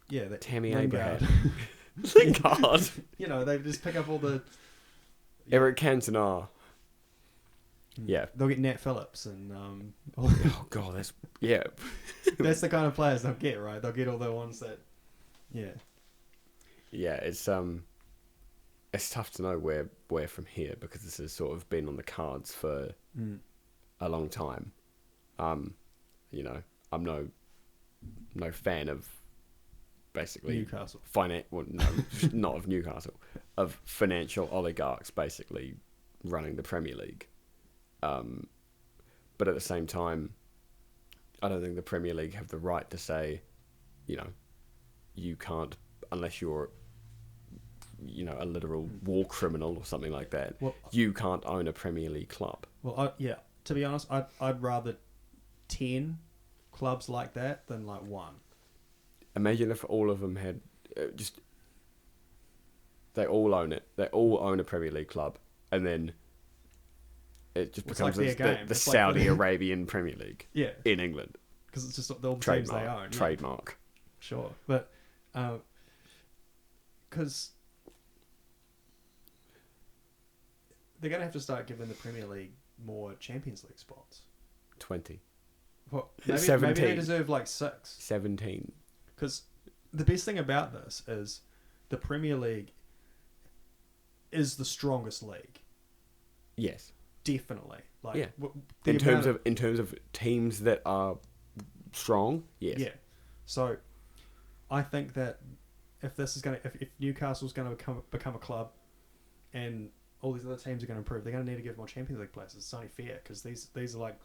that Tammy Lingard. Abraham. Lingard. They just pick up all the Eric Cantona. Yeah. They'll get Nat Phillips and Oh god, that's yeah. that's the kind of players they'll get, right? They'll get all the ones that, yeah. Yeah, it's tough to know where from here, because this has sort of been on the cards for a long time. You know, I'm no fan of basically Newcastle. well, no, not of Newcastle, of financial oligarchs basically running the Premier League. But at the same time, I don't think the Premier League have the right to say, you know, you can't, unless you're, you know, a literal war criminal or something like that. Well, you can't own a Premier League club. Well, yeah. To be honest, I'd rather 10 clubs like that than like one. Imagine if all of them had they all own it. They all own a Premier League club, and then it just becomes like the Saudi Arabian Premier League. Yeah, in England, because it's just all the teams they own. Trademark. Yeah. Sure, but because they're going to have to start giving the Premier League more Champions League spots. 20. Well, maybe 17. they deserve like 6. 17. Because the best thing about this is the Premier League is the strongest league. Yes. Definitely. Like, yeah. In terms of teams that are strong, yes. Yeah. So I think that if Newcastle's going to become a club, and all these other teams are going to improve, they're going to need to give more Champions League places. It's only fair, because these are like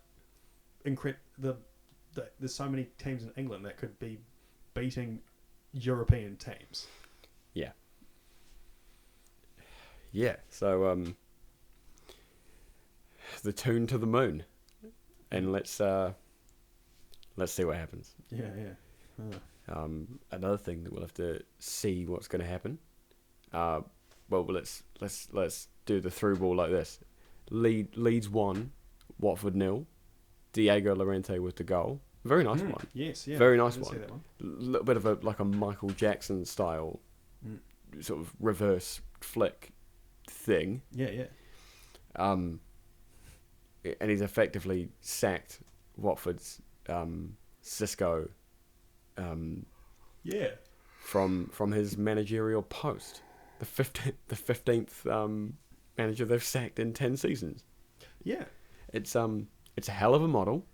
there's so many teams in England that could be beating European teams. Yeah. Yeah. So the tune to the moon, and let's see what happens. Yeah. Another thing that we'll have to see what's going to happen. Well, let's do the through ball like this. Leeds 1, Watford 0. Diego Llorente with the goal. Very nice one. Yes, yeah. Very nice I did one. see that one. A little bit of a Michael Jackson style sort of reverse flick thing. Yeah. And he's effectively sacked Watford's Cisco. Yeah. From his managerial post, the 15th manager they've sacked in 10 seasons. Yeah. It's a hell of a model.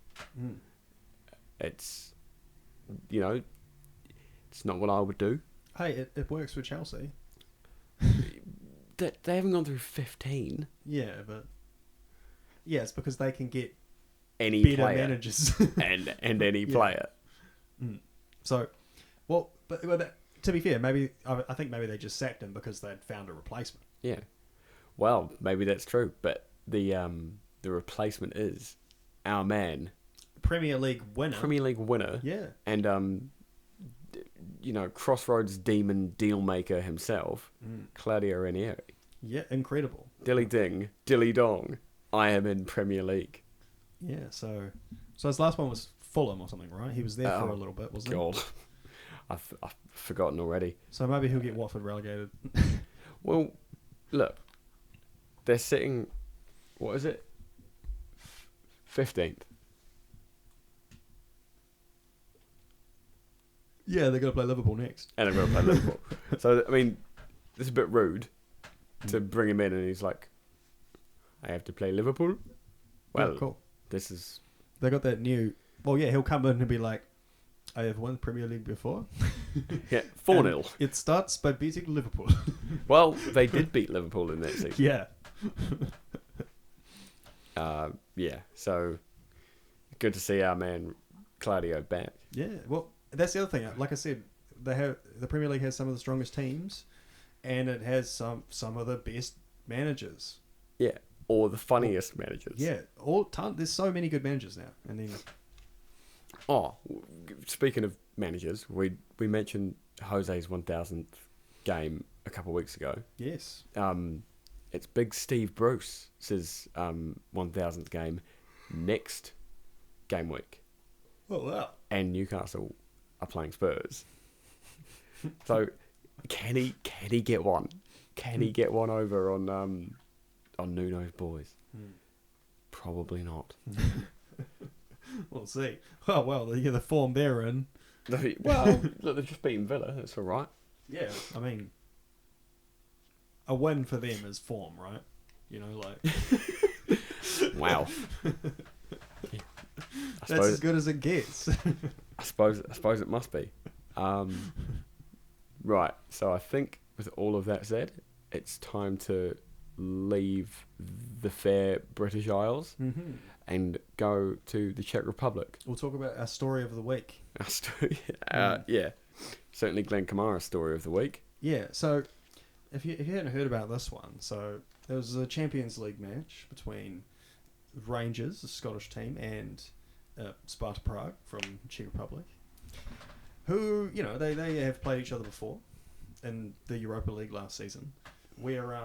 It's, you know, it's not what I would do. Hey, it works for Chelsea. They haven't gone through 15. Yeah, but it's because they can get any better player managers and any player. So, to be fair, I think maybe they just sacked him because they'd found a replacement. Yeah, well, maybe that's true, but the replacement is our man, Premier League winner. Yeah, and you know, Crossroads demon deal maker himself, Claudio Ranieri. Yeah, incredible. Dilly ding, dilly dong. I am in Premier League. Yeah, so his last one was Fulham or something, right? He was there for a little bit, wasn't he? God, I've forgotten already. So maybe he'll get Watford relegated. Well, look, they're sitting. What is it? 15th. Yeah, they're going to play Liverpool next. And they're going to play Liverpool. So, I mean, it's a bit rude to bring him in and he's like, I have to play Liverpool? Well, cool. This is... They got that new... Well, yeah, he'll come in and be like, I have won the Premier League before. Yeah, 4-0. It starts by beating Liverpool. Well, they did beat Liverpool in that season. Yeah. Yeah, so good to see our man Claudio back. Yeah, well, that's the other thing. Like I said, the Premier League has some of the strongest teams, and it has some of the best managers. Yeah, or the funniest managers. Yeah, there's so many good managers now. And then, speaking of managers, we mentioned Jose's 1000th game a couple of weeks ago. Yes. It's big Steve Bruce's 1000th game next game week. Oh wow! And Newcastle are playing Spurs. So can he get one? Can he get one over on Nuno's boys? Probably not. We'll see. Oh, well, the form they're in. Well, look, they've just beaten Villa. That's all right. Yeah, I mean, a win for them is form, right? You know, like... Wow. That's as good as it gets. I suppose it must be. Right, so I think with all of that said, it's time to leave the fair British Isles and go to the Czech Republic. We'll talk about our story of the week. Our story, yeah, certainly Glenn Kamara's story of the week. Yeah, so if you hadn't heard about this one, so there was a Champions League match between Rangers, the Scottish team, and Sparta Prague from Czech Republic, who, you know, they have played each other before in the Europa League last season, where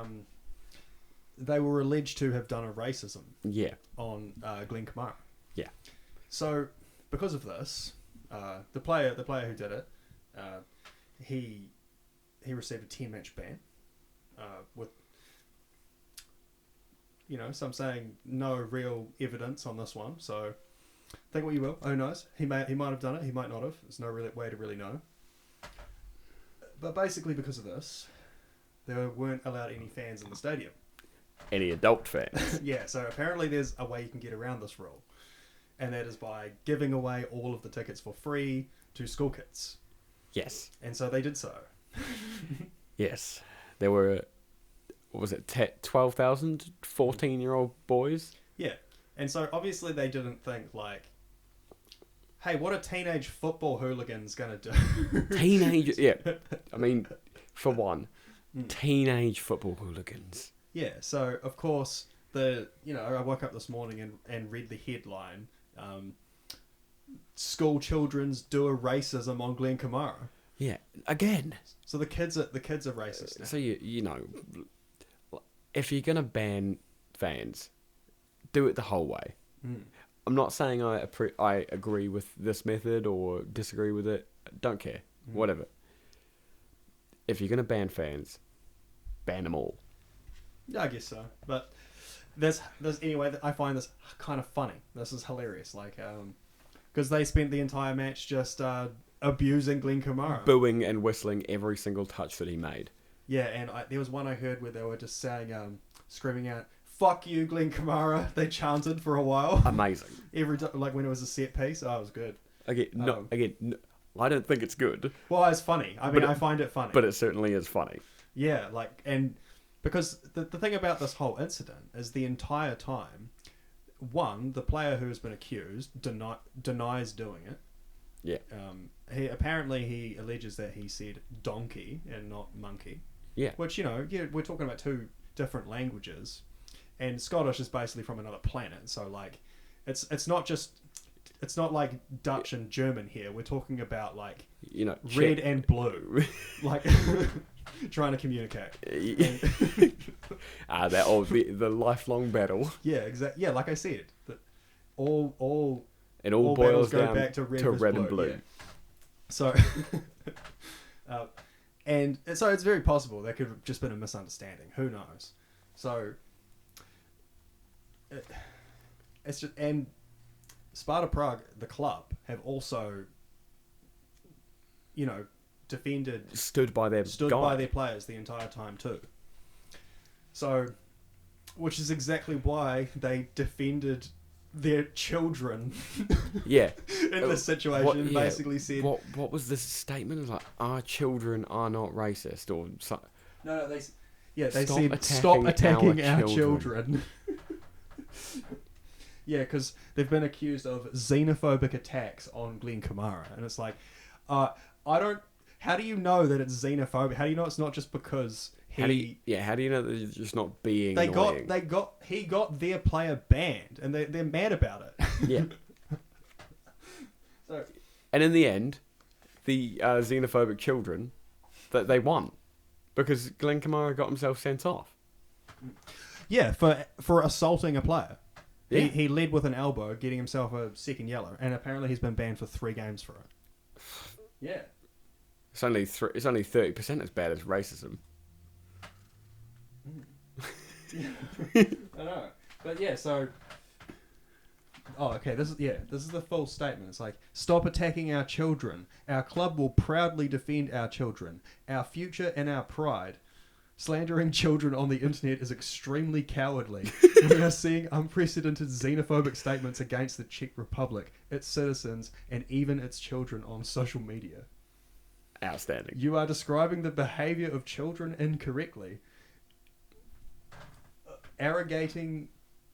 they were alleged to have done a racism on Glenn Kamara. Yeah. So because of this, the player who did it, he received a 10-match ban with, you know, some saying no real evidence on this one. So think what you will. Who knows? He might have done it. He might not have. There's no really way to really know. But basically, because of this, there weren't allowed any fans in the stadium. Any adult fans? Yeah. So apparently, there's a way you can get around this rule, and that is by giving away all of the tickets for free to school kids. Yes. And so they did so. Yes. There were, what was it, 12,000 14-year-old boys? Yeah. And so obviously they didn't think like, hey, what are teenage football hooligans going to do? Yeah. I mean, for one, teenage football hooligans. Yeah. So, of course, I woke up this morning and read the headline, school children's do a racism on Glenn Kamara. Yeah. Again. So the kids are racist now. So, you know, if you're going to ban fans, do it the whole way. I'm not saying I agree with this method or disagree with it. Don't care. Whatever. If you're going to ban fans, ban them all. Yeah, I guess so. But there's anyway, I find this kind of funny. This is hilarious. Like, because they spent the entire match just abusing Glenn Kamara. Booing and whistling every single touch that he made. Yeah, and there was one I heard where they were just saying, screaming out, "Fuck you, Glenn Kamara." They chanted for a while. Amazing. Like when it was a set piece. Oh, it was good. Again, I don't think it's good. Well, it's funny. I mean, I find it funny. But it certainly is funny. Yeah, like, and because the thing about this whole incident is the entire time, one, the player who has been accused denies doing it. Yeah. He alleges that he said donkey and not monkey. Yeah. Which, you know, we're talking about two different languages, and Scottish is basically from another planet. So like, it's not like Dutch and German here. We're talking about like, you know, red and blue, like trying to communicate. The lifelong battle. Yeah, exactly. Yeah, like I said, that all boils go down back to red and blue. Yeah. So, and so it's very possible there could have just been a misunderstanding. Who knows? So, it's just, and Sparta Prague, the club, have also, you know, stood by their players the entire time too. So, which is exactly why they defended their children. Yeah. In this situation, basically said, what was this statement? It was like, our children are not racist, or something. No, they said stop attacking our children. Yeah, because they've been accused of xenophobic attacks on Glenn Kamara, and it's like, how do you know that it's xenophobic? How do you know it's not just because how do you know that you're just not being annoying? He got their player banned, and they're mad about it. Yeah. So, and in the end, the xenophobic children, that they won, because Glenn Kamara got himself sent off. Yeah, for assaulting a player. Yeah. He led with an elbow, getting himself a second yellow, and apparently he's been banned for 3 games for it. Yeah. It's only 30% as bad as racism. I know. But yeah, so Oh, okay. This is the full statement. It's like, stop attacking our children. Our club will proudly defend our children, our future and our pride. Slandering children on the internet is extremely cowardly. We are seeing unprecedented xenophobic statements against the Czech Republic, its citizens, and even its children on social media. Outstanding. You are describing the behavior of children incorrectly. Arrogating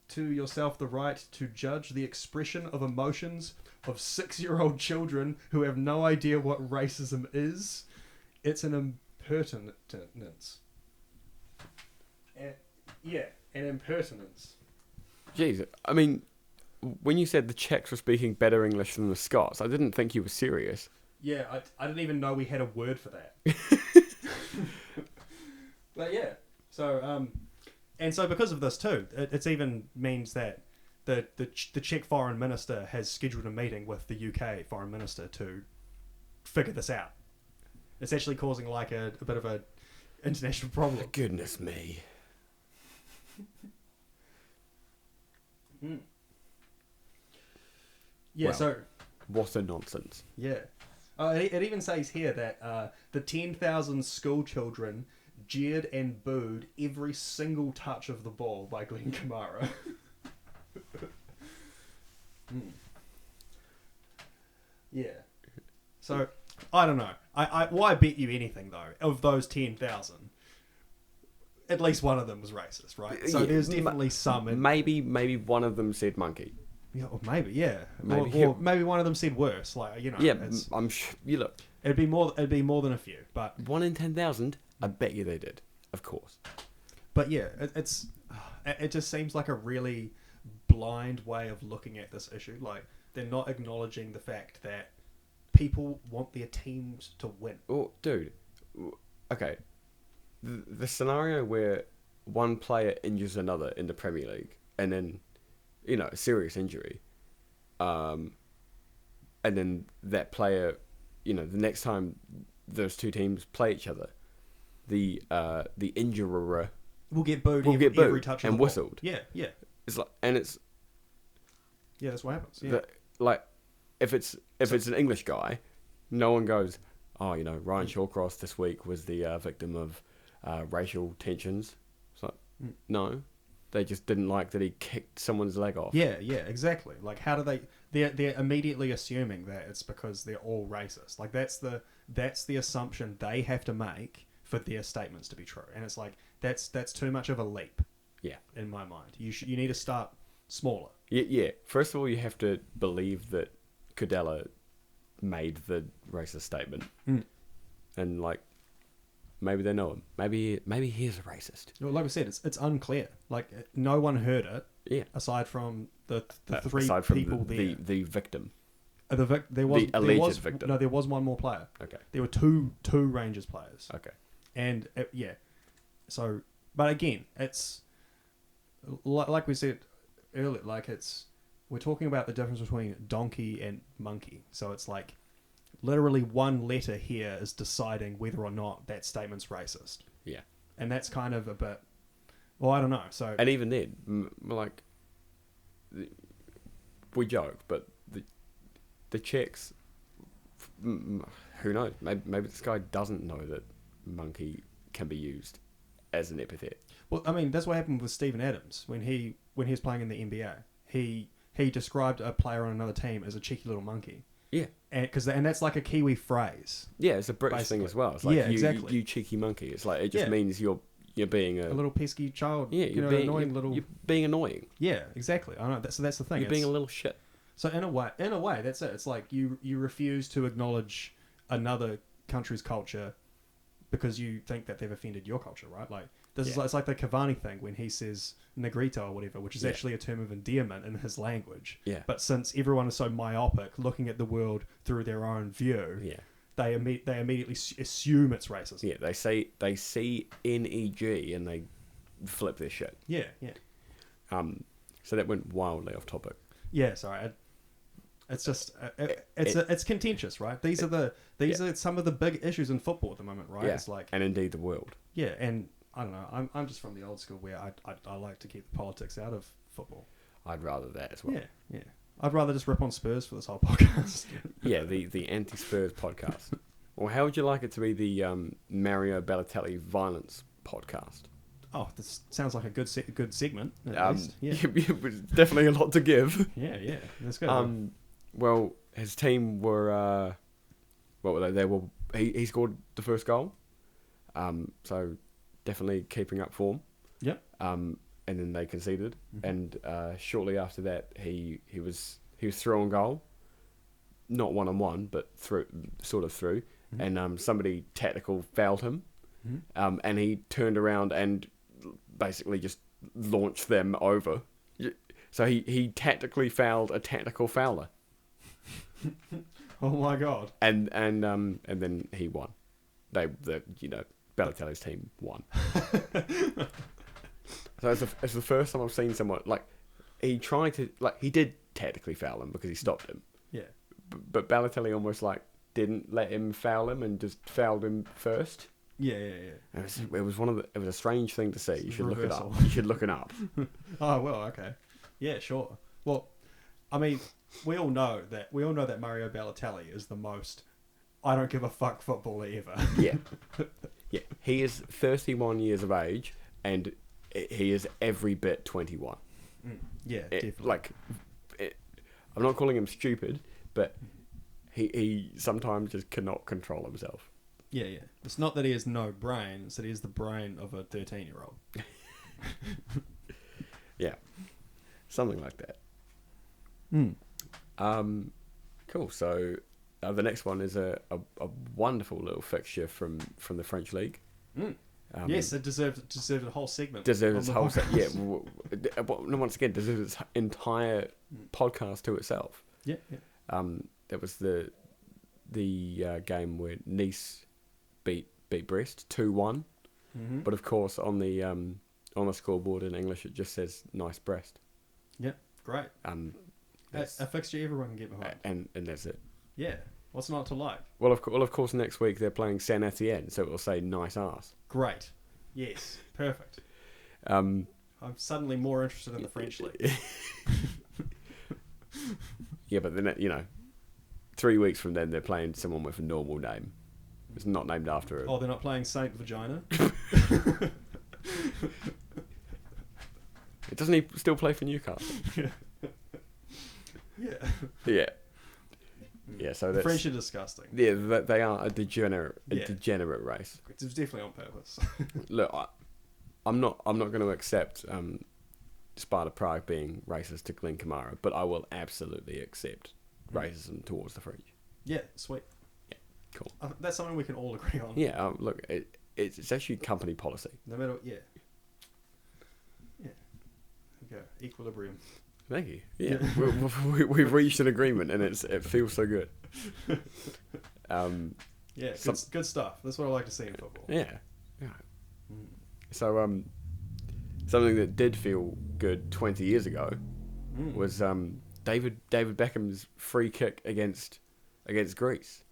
to yourself the right to judge the expression of emotions of 6-year-old children who have no idea what racism is. It's an impertinence. An impertinence. Jeez, I mean, when you said the Czechs were speaking better English than the Scots, I didn't think you were serious. Yeah, I didn't even know we had a word for that. But yeah, so and so because of this too, it's even means that the Czech foreign minister has scheduled a meeting with the UK foreign minister to figure this out. It's actually causing like a bit of a international problem. Goodness me. Yeah, Well, so what a nonsense. yeah. It even says here that the 10,000 school children jeered and booed every single touch of the ball by Glenn Kamara. Yeah. So, I don't know. Why bet you anything, though? Of those 10,000, at least one of them was racist, right? So Yeah, there's definitely some... Maybe one of them said monkey. Yeah, or maybe, yeah. Maybe or maybe one of them said worse. Like, you know. Yeah, I'm sure. You look. It'd be more than a few, but 1 in 10,000. I bet you they did. Of course. but yeah, it just seems like a really blind way of looking at this issue. Like, they're not acknowledging the fact that people want their teams to win. Oh, dude. Okay. The scenario where one player injures another in the Premier League, and then, you know, a serious injury, and then that player, you know, the next time those two teams play each other, the injurer We'll get booed, will get every booed touch of and the ball. whistled. Yeah. It's like, and it's Yeah, that's what happens. Yeah. like, if it's an English guy, no one goes, oh, you know, Ryan Shawcross this week was the victim of racial tensions. It's like, no, they just didn't like that he kicked someone's leg off. Yeah, exactly. Like, how do they? They're immediately assuming that it's because they're all racist. Like, that's the assumption they have to make for their statements to be true. And it's like that's too much of a leap. Yeah, in my mind, you need to start smaller. Yeah. First of all, you have to believe that Kudela made the racist statement, and like, maybe they know him. Maybe he is a racist. Well, like I said, it's unclear. Like, no one heard it. Yeah. Aside from the three aside from people there. the victim. There was The alleged victim. No, there was one more player. Okay. There were two Rangers players. Okay. And so, but again, it's like we said earlier. Like, we're talking about the difference between donkey and monkey. So it's like literally one letter here is deciding whether or not that statement's racist. Yeah. And that's kind of a bit. Well, I don't know. So, and even then, like, we joke, but the Czechs, who knows? Maybe this guy doesn't know that monkey can be used as an epithet. Well, I mean, that's what happened with Steven Adams when he was playing in the NBA. He described a player on another team as a cheeky little monkey. Yeah, and that's like a Kiwi phrase. Yeah, it's a British basically thing as well. It's like, yeah, exactly. You cheeky monkey. It's like, it just means you're being a little pesky child. Yeah, you're being annoying little. You're being annoying. Yeah, exactly. I know. That's the thing. You're being a little shit. So in a way, that's it. It's like you refuse to acknowledge another country's culture because you think that they've offended your culture, right? Like, this is like, it's like the Cavani thing when he says negrito or whatever, which is actually a term of endearment in his language. Yeah. But since everyone is so myopic, looking at the world through their own view, they immediately assume it's racism. Yeah, they see NEG and they flip their shit. Yeah. So that went wildly off topic. Yeah, sorry. It's just it's contentious, right? These are some of the big issues in football at the moment, right? Yeah. It's like, and indeed the world. Yeah, and I don't know. I'm just from the old school where I like to keep the politics out of football. I'd rather that as well. Yeah. I'd rather just rip on Spurs for this whole podcast. Yeah, the anti-Spurs podcast. Or how would you like it to be the Mario Balotelli violence podcast? Oh, this sounds like a good segment. At least. Yeah. Definitely a lot to give. Yeah. That's good. Well, his team were what were they? He scored the first goal. So definitely keeping up form. Yep. And then they conceded, and shortly after that, he was through on goal, not 1-on-1, but through, and somebody tactical fouled him, and he turned around and basically just launched them over. So he tactically fouled a tactical fouler. Oh my god! And then he won. Balotelli's team won. So it's the first time I've seen someone he tried to he did tactically foul him because he stopped him. Yeah. But Balotelli almost didn't let him foul him and just fouled him first. Yeah. It was a strange thing to see. You should Reversal. look it up. You should look it up. Oh well, okay. Yeah, sure. Well, I mean, we all know that Mario Balotelli is the most I don't give a fuck footballer ever. Yeah. Yeah. He is 31 years of age and he is every bit 21. Yeah, definitely. I'm not calling him stupid, but he sometimes just cannot control himself. Yeah. It's not that he has no brain, it's that he has the brain of a 13-year-old. Yeah. Something like that. Cool. So the next one is a wonderful little fixture from the French league. Yes, it deserved a whole segment. Deserves its whole yeah. Once again, deserves its entire podcast to itself. Yeah. That was the game where Nice beat Brest 2-1. But of course, on the scoreboard in English, it just says "Nice Brest." Yeah, great. A fixture everyone can get behind. And that's it. Yeah. What's not to like? Well, of course, next week they're playing Saint Etienne, so it will say "Nice Arse." Great. Yes. Perfect. I'm suddenly more interested in the French league. Yeah, but then 3 weeks from then they're playing someone with a normal name. It's not named after it. Oh, they're not playing Saint Vagina? Doesn't he still play for Newcastle? Yeah. Yeah. Yeah, so the that's... French are disgusting. Yeah, they are a degenerate race. It's definitely on purpose. Look, I'm not going to accept Sparta Prague being racist to Glenn Kamara, but I will absolutely accept racism towards the French. Yeah, sweet. Yeah, cool. That's something we can all agree on. Yeah, look, it's actually company policy. No matter, yeah. Okay, equilibrium. Thank you. Yeah, we've reached an agreement, and it feels so good. Yeah, good stuff. That's what I like to see in football. Yeah. So something that did feel good 20 years ago was David Beckham's free kick against Greece.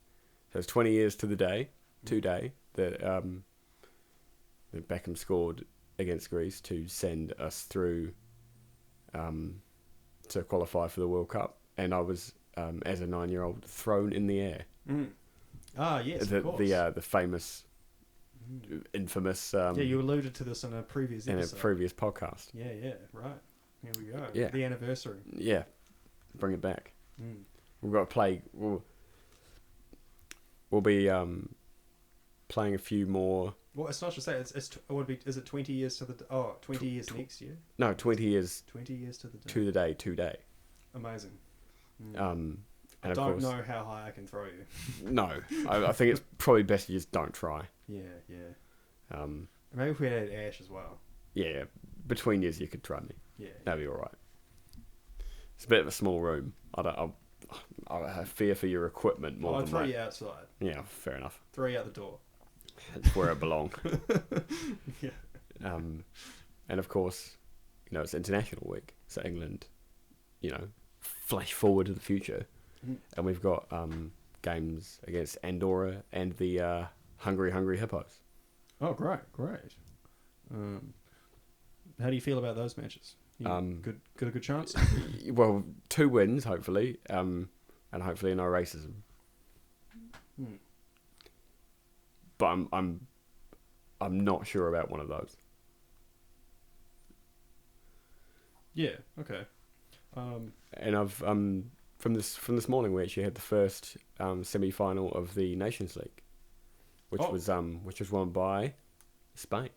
So it's 20 years to the day, that Beckham scored against Greece to send us through to qualify for the World Cup, and I was as a 9-year-old thrown in the air. Ah, yes, of course. The famous, infamous. Yeah, you alluded to this in a previous episode. In a previous podcast. Yeah, right. Here we go. Yeah. The anniversary. Yeah, bring it back. We've got to play. We'll be playing a few more. Well, it's not just that. It would be. Is it 20 years to the? 20 years next year. No, 20 years. 20 years to the day. To the day, today. Amazing. And I don't know how high I can throw you. No, I think it's probably best you just don't try. Yeah. Maybe if we had Ash as well. Yeah, between years you could try me. Yeah. That'd be all right. It's a bit of a small room. I have fear for your equipment more than I'd throw you outside. Yeah, fair enough. Throw you out the door. That's where I belong. Yeah. And of course, it's International Week, so England, flash forward to the future, and we've got games against Andorra and the Hungry Hippos. Oh, great. How do you feel about those matches? Got a good chance. Well, 2 wins hopefully, and hopefully no racism. But I'm not sure about one of those. Yeah. Okay. And I've from this morning we actually had the first semi-final of the Nations League, which was won by Spain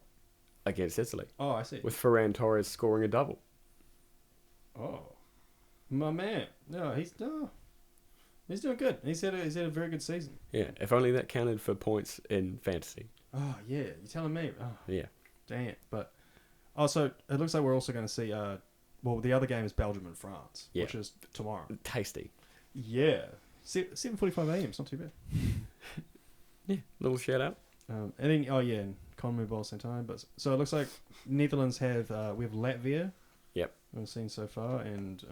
against Italy. Oh, I see. With Ferran Torres scoring a double. Oh, my man. No, he's doing good. He's had a very good season. Yeah, if only that counted for points in fantasy. Oh yeah, you're telling me. Oh, yeah. Damn. But also, it looks like we're also going to see. Well, the other game is Belgium and France, which is tomorrow. Tasty. Yeah. 7:45 a.m. It's not too bad. Yeah, little shout out. And then and CONMEBOL same time. But so it looks like Netherlands have we have Latvia. Yep. We've seen so far, and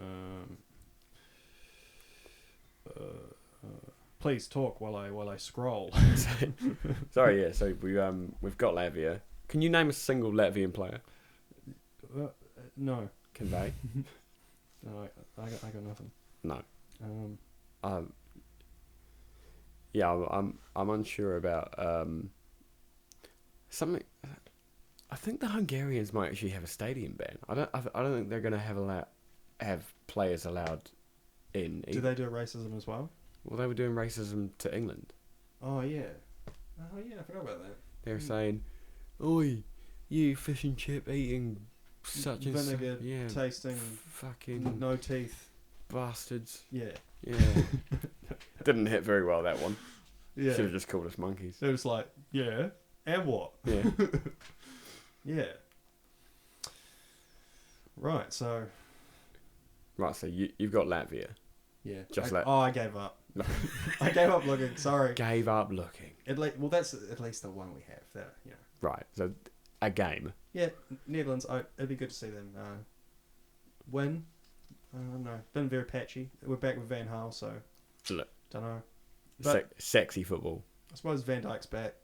please talk while I scroll. Sorry, yeah. So we've got Latvia. Can you name a single Latvian player? No. Can they? No, I got nothing. No. Yeah, I'm unsure about something. I think the Hungarians might actually have a stadium ban. I don't think they're going to have players allowed in. Do they do racism as well? Well, they were doing racism to England. Oh yeah. Oh yeah, I forgot about that. They were saying, "Oi, you fish and chip eating such and vinegar tasting fucking no teeth bastards." Yeah. Yeah. Didn't hit very well, that one. Yeah. Should have just called us monkeys. It was like, yeah, and what? Yeah. Yeah. Right, so you've got Latvia. Yeah. Just I gave up. I gave up looking. Sorry. Gave up looking. Well, that's at least the one we have. That Right. So a game. Yeah, Netherlands. It'd be good to see them win. No, been very patchy. We're back with Van Gaal, so Look. Don't know. But sexy football. I suppose Van Dijk's back.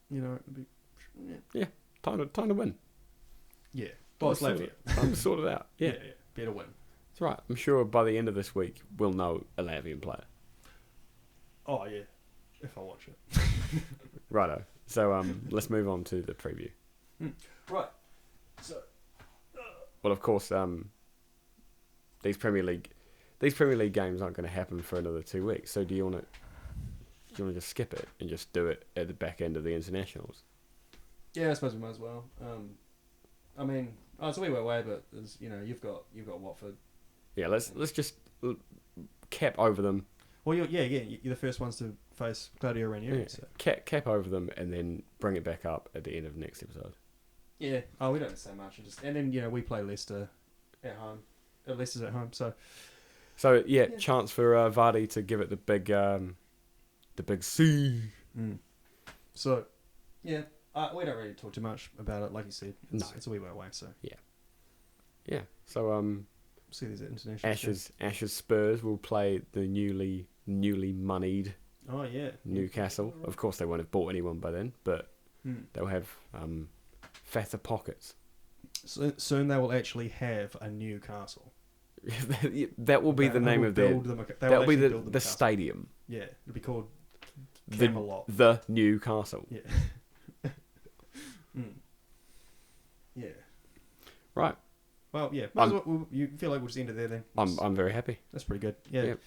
It'd be Time to win. Yeah. Well, it's Latvia. Time to sort it out. Yeah. Better win. That's right. I'm sure by the end of this week we'll know a Latvian player. Oh yeah, if I watch it. Righto. So let's move on to the preview. Right. So. Well, of course, these Premier League games aren't going to happen for another 2 weeks. So do you want to just skip it and just do it at the back end of the internationals? Yeah, I suppose we might as well. I mean, it's a wee way away, but you've got Watford. Yeah, let's just cap over them. Well, you're the first ones to face Claudio Ranieri. Yeah. So. Cap over them and then bring it back up at the end of next episode. Yeah. Oh, we don't say much. And then we play Leicester at home. Leicester's at home, so. So yeah, chance for Vardy to give it the big C. So, yeah, we don't really talk too much about it, like you said. It's a wee way away, so. Yeah. So see these international. Ashes Spurs will play the newly moneyed. Oh yeah. Newcastle. Of course, they won't have bought anyone by then, but they'll have fatter pockets. So, soon they will actually have a Newcastle. That will be the name of their. That will be the stadium. Yeah, it'll be called Camelot. The Newcastle. Yeah. Yeah. Right. Well, yeah. You feel like we'll just end it there then? I'm very happy. That's pretty good. Yeah. Yep.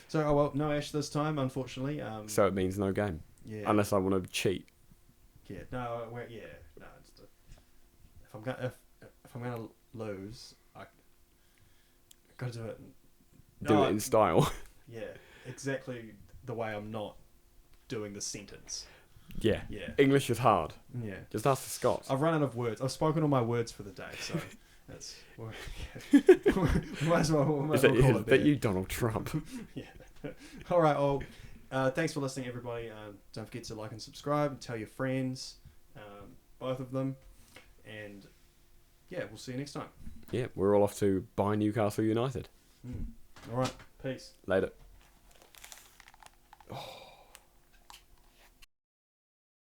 So, no Ash this time, unfortunately. So it means no game. Yeah. Unless I want to cheat. Yeah. No. No. If I'm gonna lose, I gotta do it. Do it in style. Yeah. Exactly the way I'm not doing the sentence. Yeah. Yeah. English is hard. Yeah. Just ask the Scots. I've run out of words. I've spoken all my words for the day, so that's. Might as well. Is that you, Donald Trump? Yeah. All right. Well, thanks for listening, everybody. Don't forget to like and subscribe and tell your friends, both of them, and yeah, we'll see you next time. Yeah, we're all off to buy Newcastle United. All right. Peace. Later.